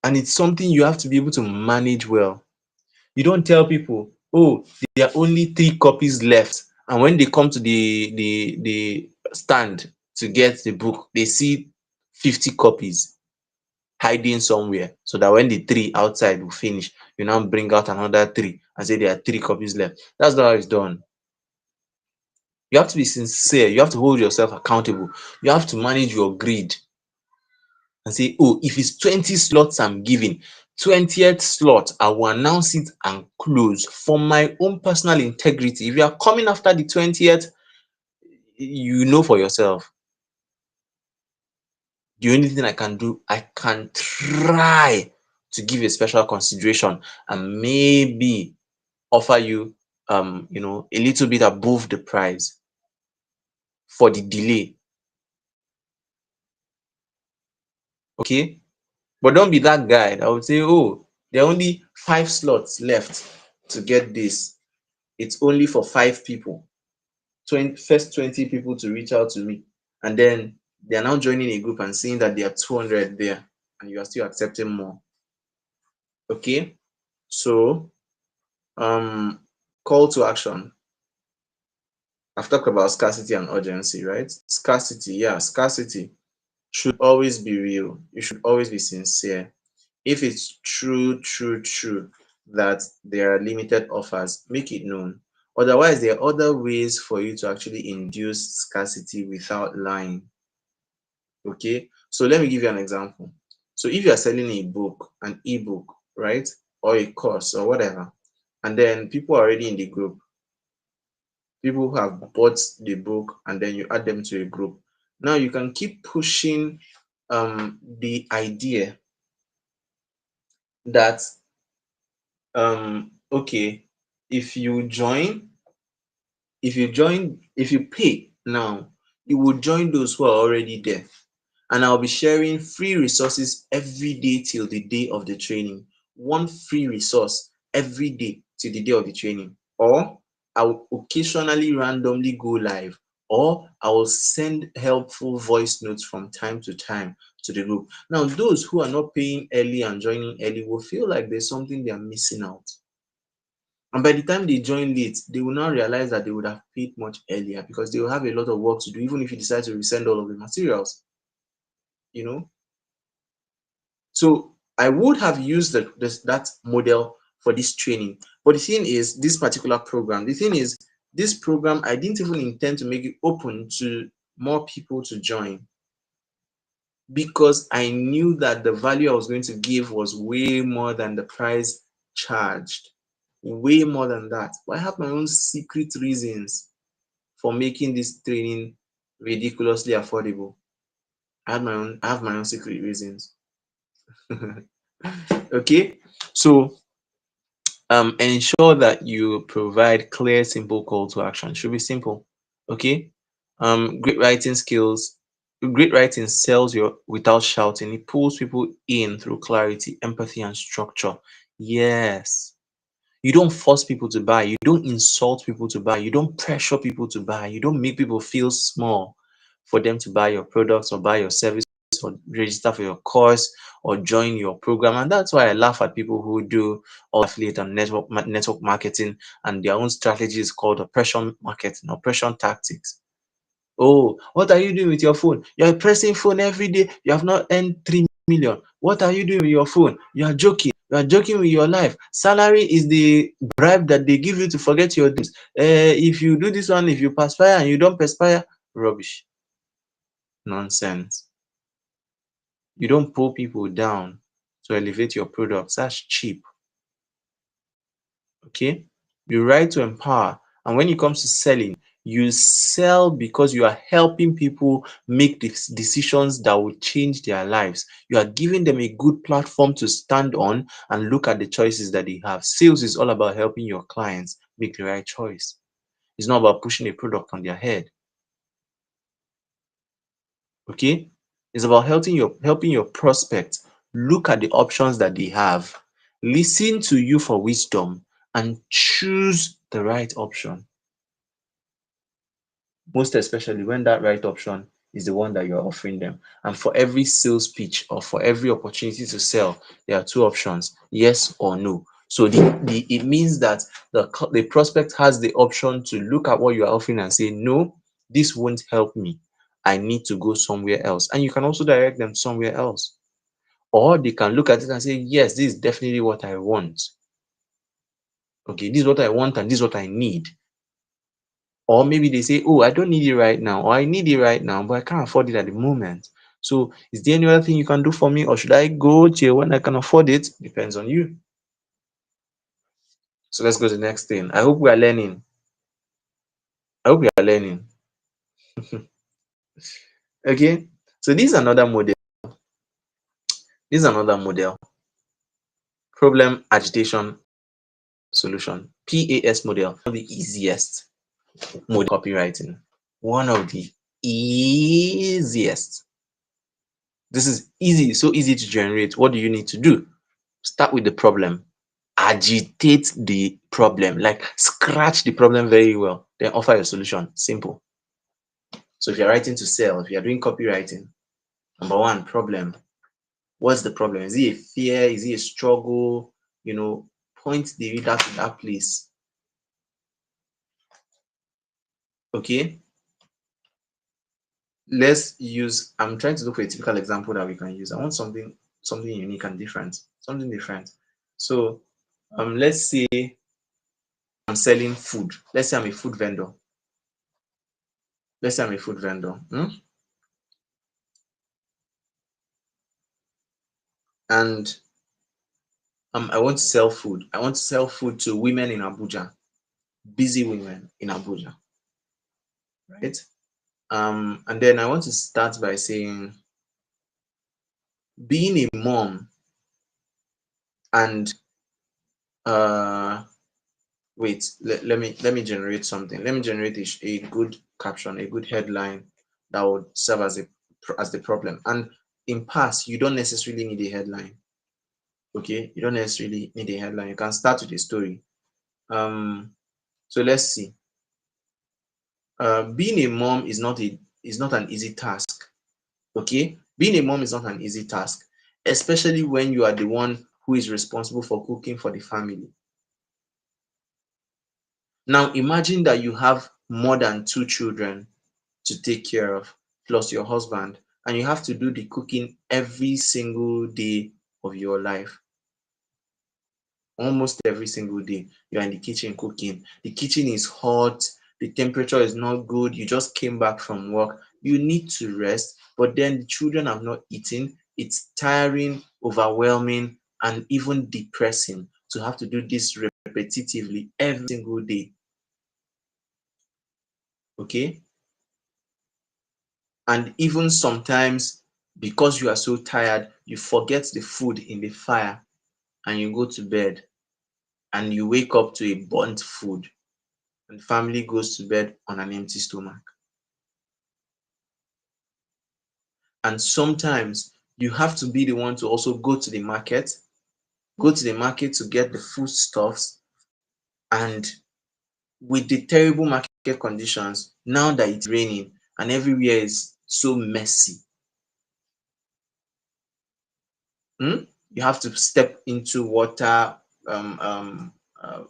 and it's something you have to be able to manage well. You don't tell people, oh, there are only 3 copies left, and when they come to the stand to get the book, they see 50 copies hiding somewhere, so that when the 3 outside will finish, you now bring out another 3 and say there are 3 copies left. That's not how it's done. You have to be sincere. You have to hold yourself accountable. You have to manage your greed and say, oh, if it's 20 slots I'm giving, 20th slot, I will announce it and close for my own personal integrity. If you are coming after the 20th, you know for yourself. The only thing I can do, I can try to give a special consideration and maybe offer you, a little bit above the price for the delay. Okay. But don't be that guy that would say, oh, there are only 5 slots left to get this. It's only for 5 people. First 20 people to reach out to me. And then they are now joining a group and seeing that there are 200 there and you are still accepting more. Okay. So, call to action. I've talked about scarcity and urgency, right? Scarcity, yeah, scarcity should always be real. You should always be sincere. If it's true that there are limited offers, make it known. Otherwise, there are other ways for you to actually induce scarcity without lying. Okay, so let me give you an example. So if you are selling a book, an ebook, right, or a course or whatever, and then people are already in the group, people who have bought the book, and then you add them to a group. Now you can keep pushing the idea that okay, if you join, if you pay now, you will join those who are already there. And I'll be sharing free resources every day till the day of the training. One free resource every day till the day of the training. Or I will occasionally randomly go live, or I will send helpful voice notes from time to time to the group. Now, those who are not paying early and joining early will feel like there's something they are missing out. And by the time they join late, they will now realize that they would have paid much earlier because they will have a lot of work to do, even if you decide to resend all of the materials, you know. So I would have used that model for this training. But the thing is, this particular program, the thing is, this program, I didn't even intend to make it open to more people to join because I knew that the value I was going to give was way more than the price charged, way more than that. But I have my own secret reasons for making this training ridiculously affordable. I have my own secret reasons. Okay, so ensure that you provide clear, simple call to action. Should be simple. Okay. Great writing skills. Great writing sells your without shouting. It pulls people in through clarity, empathy, and structure. Yes. You don't force people to buy. You don't insult people to buy. You don't pressure people to buy. You don't make people feel small for them to buy your products or buy your service or register for your course or join your program. And that's why I laugh at people who do all affiliate and network marketing, and their own strategy is called oppression marketing, oppression tactics. Oh, what are you doing with your phone? You're pressing phone every day. You have not earned 3 million. What are you doing with your phone? You are joking. You are joking with your life. Salary is the bribe that they give you to forget your dreams. If you do this one, if you perspire and you don't perspire, rubbish, nonsense. You don't pull people down to elevate your products. That's cheap. Okay? You write to empower. And when it comes to selling, you sell because you are helping people make decisions that will change their lives. You are giving them a good platform to stand on and look at the choices that they have. Sales is all about helping your clients make the right choice. It's not about pushing a product on their head. Okay? It's about helping your prospect look at the options that they have, listen to you for wisdom, and choose the right option. Most especially when that right option is the one that you're offering them. And for every sales pitch or for every opportunity to sell, there are two options, yes or no. So it means that the prospect has the option to look at what you are offering and say, no, this won't help me. I need to go somewhere else. And you can also direct them somewhere else. Or they can look at it and say, yes, this is definitely what I want. Okay, this is what I want and this is what I need. Or maybe they say, oh, I don't need it right now, or I need it right now, but I can't afford it at the moment. So is there any other thing you can do for me, or should I go till when I can afford it? Depends on you. So let's go to the next thing. I hope we are learning. I hope we are learning. Okay. So this is another model. This is another model. Problem, agitation, solution. PAS model. One of the easiest model copywriting. One of the easiest. This is easy, so easy to generate. What do you need to do? Start with the problem, agitate the problem, like scratch the problem very well, then offer a solution. Simple. So if you're writing to sell, if you're doing copywriting, number one, problem. What's the problem? Is it a fear? Is it a struggle? Point the reader to that place. Okay. I'm trying to look for a typical example that we can use. I want something unique and different. Something different. So let's say I'm selling food. Let's say I'm a food vendor. And I want to sell food. I want to sell food to women in Abuja, busy women in Abuja, right? And then I want to start by saying, being a mom and let me generate something. Let me generate a good caption, a good headline that would serve as the problem. And in past, you don't necessarily need a headline. Okay, you don't necessarily need a headline. You can start with a story. So let's see. Being a mom is not an easy task. Okay, being a mom is not an easy task, especially when you are the one who is responsible for cooking for the family. Now imagine that you have more than two children to take care of, plus your husband, and you have to do the cooking every single day of your life. Almost every single day you're in the kitchen cooking. The kitchen is hot, the temperature is not good, you just came back from work, you need to rest, but then the children have not eaten. It's tiring, overwhelming, and even depressing to have to do this repetitively every single day. Okay. And even sometimes, because you are so tired, you forget the food in the fire and you go to bed and you wake up to a burnt food, and family goes to bed on an empty stomach. And sometimes you have to be the one to also go to the market to get the foodstuffs. And with the terrible market conditions, now that it's raining and everywhere is so messy, you have to step into water, um, um, uh,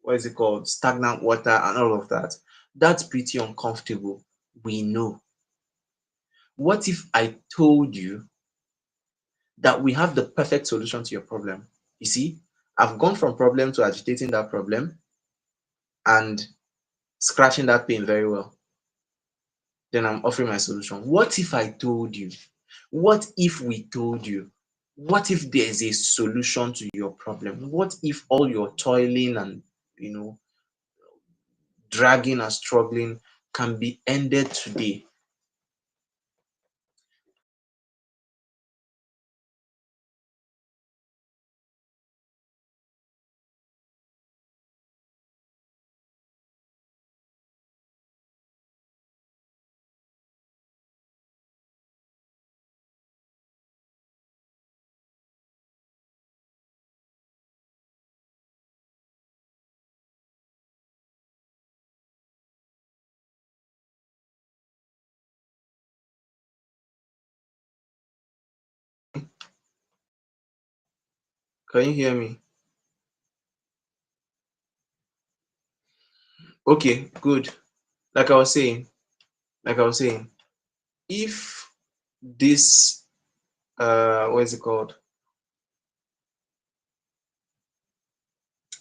what is it called? Stagnant water and all of that. That's pretty uncomfortable. We know. What if I told you that we have the perfect solution to your problem. You see, I've gone from problem to agitating that problem and scratching that pain very well. Then I'm offering my solution. What if I told you? What if we told you? What if there's a solution to your problem? What if all your toiling and, you know, dragging and struggling can be ended today? Can you hear me? Okay, good. Like I was saying, like I was saying, if this what is it called?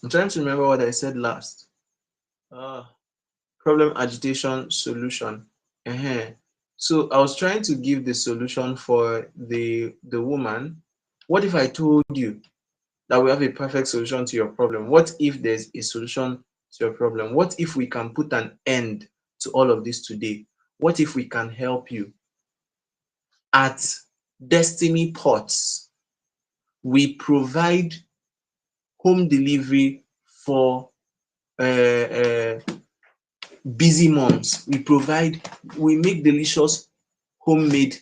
I'm trying to remember what I said last. Ah, problem, agitation, solution. uh So I was trying to give the solution for the woman. What if I told you that we have a perfect solution to your problem? What if there's a solution to your problem? What if we can put an end to all of this today? What if we can help you? At Destiny Pots, we provide home delivery for uh, busy moms. We make delicious homemade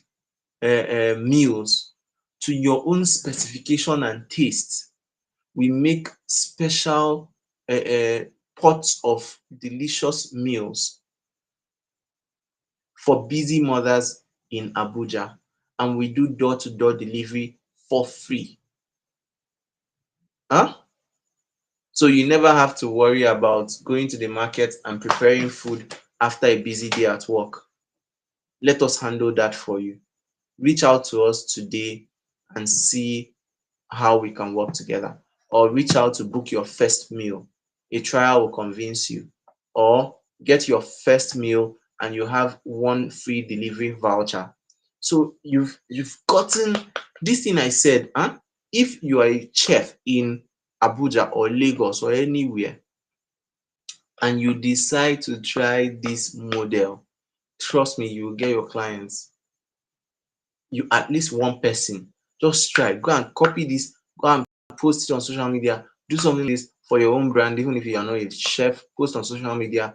meals to your own specification and taste. We make special pots of delicious meals for busy mothers in Abuja, and we do door to door delivery for free. Huh? So you never have to worry about going to the market and preparing food after a busy day at work. Let us handle that for you. Reach out to us today and see how we can work together. Or reach out to book your first meal. A trial will convince you. Or get your first meal and you have one free delivery voucher. So you've gotten this thing I said, huh? If you are a chef in Abuja or Lagos or anywhere and you decide to try this model, trust me, you will get your clients. You at least one person, just try, go and copy this, go and post it on social media, do something like this for your own brand, even if you are not a chef, post on social media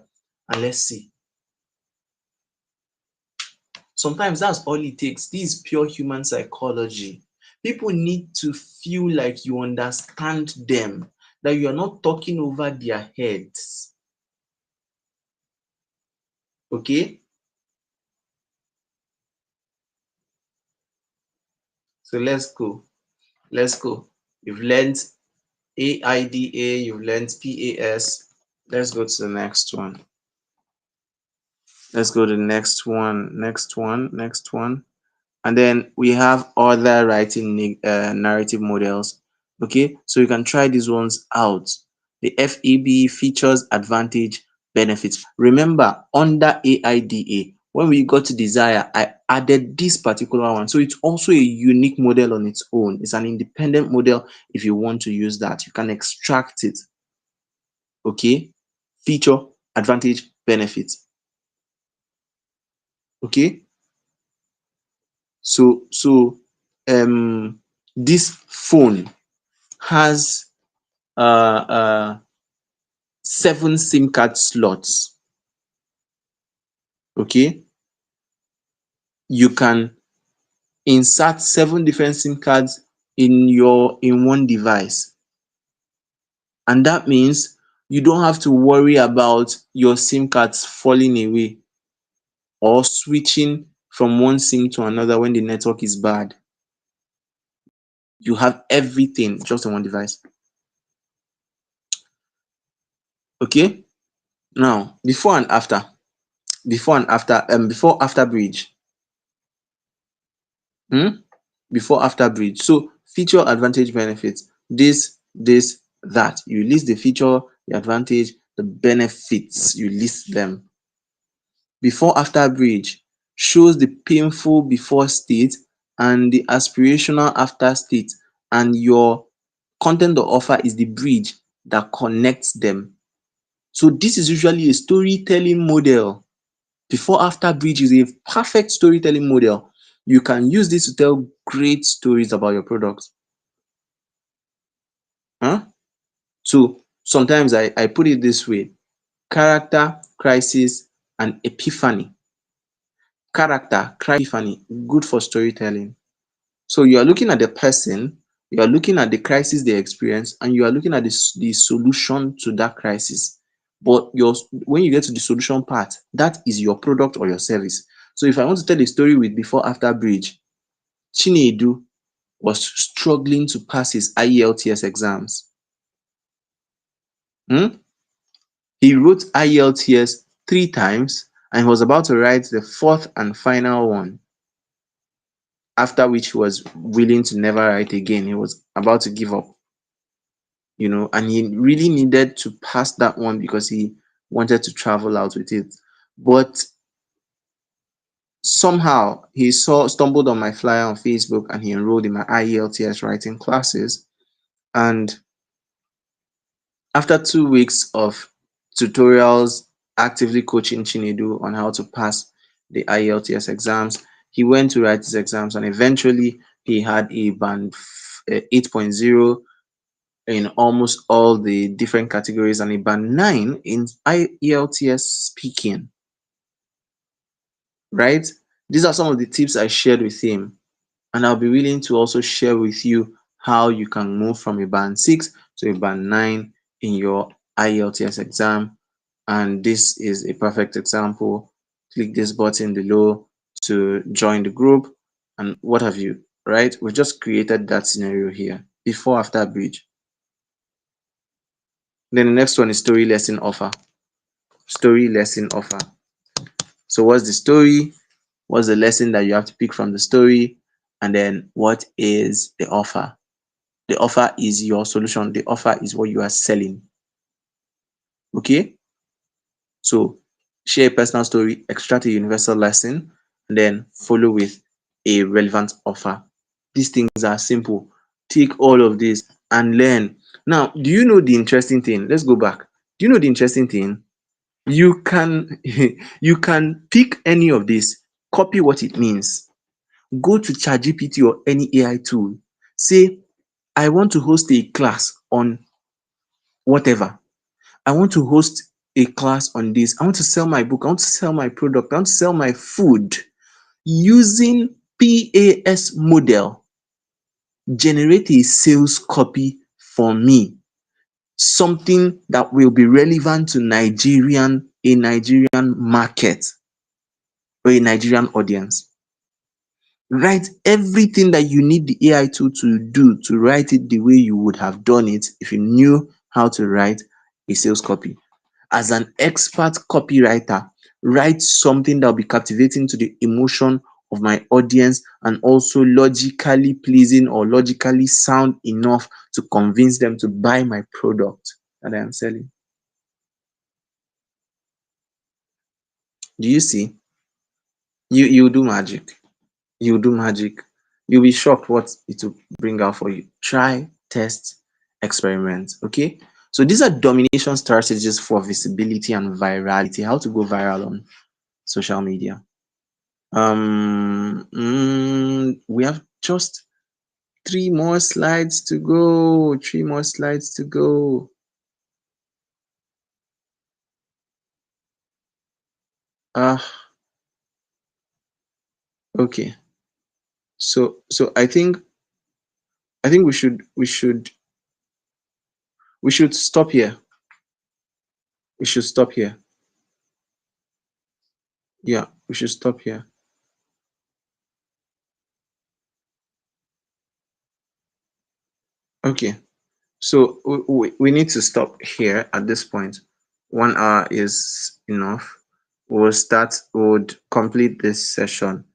and let's see. Sometimes that's all it takes. This is pure human psychology. People need to feel like you understand them, that you are not talking over their heads. Okay, so let's go. You've learned AIDA, you've learned PAS. Let's go to the next one. Let's go to the next one. And then we have other writing narrative models. Okay, so you can try these ones out. The FEB, features, advantage, benefits. Remember, under AIDA, when we got to desire, I added this particular one. So it's also a unique model on its own. It's an independent model. If you want to use that, you can extract it. Okay, feature, advantage, benefits. Okay, so this phone has uh 7 SIM card slots. Okay, you can insert 7 different SIM cards in one device, and that means you don't have to worry about your SIM cards falling away or switching from one SIM to another when the network is bad. You have everything just on one device. Okay, now before after bridge. Hmm? before after bridge. So feature, advantage, benefits, this, that. You list the feature, the advantage, the benefits, you list them. Before after bridge shows the painful before state and the aspirational after state, and your content or offer is the bridge that connects them. So this is usually a storytelling model. Before after bridge is a perfect storytelling model. You can use this to tell great stories about your product. Huh? So sometimes I put it this way: character, crisis, and epiphany. Character, epiphany, good for storytelling. So you are looking at the person, you are looking at the crisis they experience, and you are looking at the solution to that crisis. But when you get to the solution part, that is your product or your service. So if I want to tell a story with before after bridge, Chinedu was struggling to pass his IELTS exams. Hmm? He wrote IELTS 3 times and he was about to write the fourth and final one, after which he was willing to never write again. He was about to give up, and he really needed to pass that one because he wanted to travel out with it. But somehow he stumbled on my flyer on Facebook and he enrolled in my IELTS writing classes. And after 2 weeks of tutorials, actively coaching Chinedu on how to pass the IELTS exams, he went to write his exams and eventually he had a band 8.0 in almost all the different categories and a band 9 in IELTS speaking, right? These are some of the tips I shared with him, and I'll be willing to also share with you how you can move from a band 6 to a band 9 in your IELTS exam. And this is a perfect example. Click this button below to join the group and what have you, right? We've just created that scenario here, before after bridge. Then the next one is story lesson offer. Story lesson offer. So what's the story? What's the lesson that you have to pick from the story? And then what is the offer? The offer is your solution. The offer is what you are selling. Okay? So share a personal story, extract a universal lesson, and then follow with a relevant offer. These things are simple. Take all of this and learn. Now, do you know the interesting thing? Let's go back. Do you know the interesting thing? You can you can pick any of this, copy what it means, go to ChatGPT or any AI tool, say, I want to host a class on whatever. I want to host a class on this. I want to sell my book. I want to sell my product. I want to sell my food using PAS model. Generate a sales copy for me, something that will be relevant to a Nigerian market or a Nigerian audience. Write everything that you need the AI tool to do to write it the way you would have done it if you knew how to write a sales copy. As an expert copywriter, write something that will be captivating to the emotion of my audience and also logically pleasing or logically sound enough to convince them to buy my product that I am selling. Do you see? You do magic. You do magic. You'll be shocked what it will bring out for you. Try, test, experiment. Okay. So these are domination strategies for visibility and virality. How to go viral on social media. We have just 3 more slides to go. 3 more slides to go. Ah, okay. So I think we should stop here. We should stop here. Yeah, we should stop here. Okay. So we need to stop here at this point. 1 hour is enough. We'll complete this session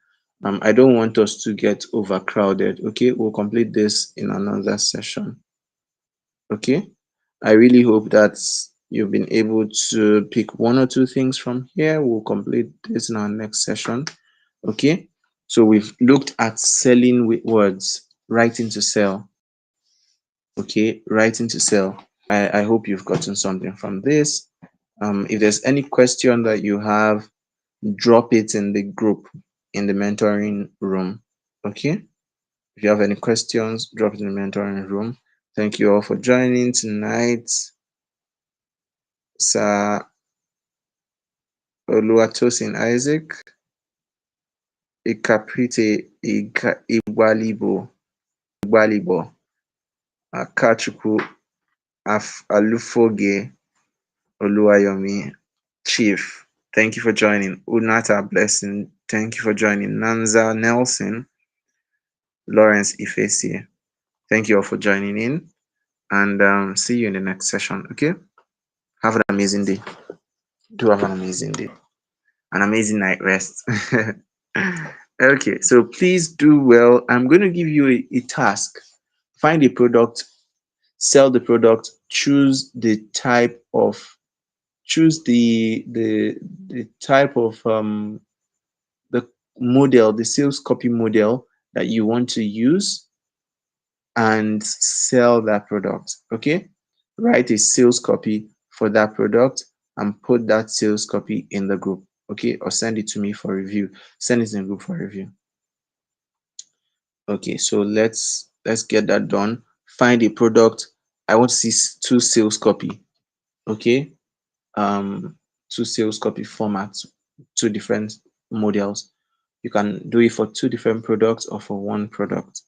I don't want us to get overcrowded. Okay, we'll complete this in another session. Okay, I really hope that you've been able to pick one or two things from here. We'll complete this in our next session. Okay, so we've looked at selling with words, writing to sell. Okay, writing to sell. I hope you've gotten something from this. If there's any question that you have, drop it in the group in the mentoring room. Okay, if you have any questions, drop it in the mentoring room. Thank you all for joining tonight. Sir Oluwatosin Isaac, Ikaprite Igwalibo, Akachukwu Alufoge Oluwayomi, Chief. Thank you for joining. Unata Blessing, thank you for joining. Nanza Nelson, Lawrence Ifesi, thank you all for joining in. And see you in the next session. Okay, have an amazing day. Do have an amazing day, an amazing night rest. Okay, so please do well. I'm going to give you a task. Find a product, sell the product, choose the type of the model, the sales copy model that you want to use, and sell that product. Okay, write a sales copy for that product and put that sales copy in the group. Okay, or send it to me for review. Send it in the group for review. Okay, so let's get that done. Find a product. I want to see two sales copy. Okay, two sales copy formats, two different models. You can do it for two different products or for one product.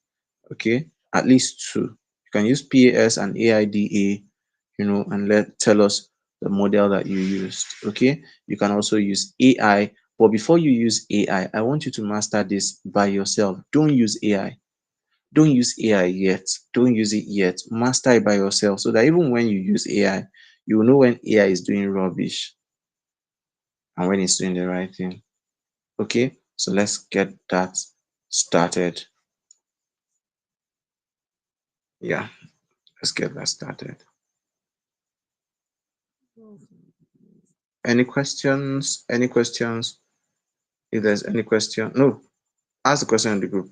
Okay, at least two. You can use PAS and AIDA, and tell us the model that you used. Okay, you can also use AI, but before you use I want you to master this by yourself. Don't use AI. Don't use AI yet. Don't use it yet. Master it by yourself so that even when you use AI, you will know when AI is doing rubbish and when it's doing the right thing. Okay, so let's get that started. Yeah, let's get that started. Any questions? Any questions? If there's any question, no, ask the question in the group.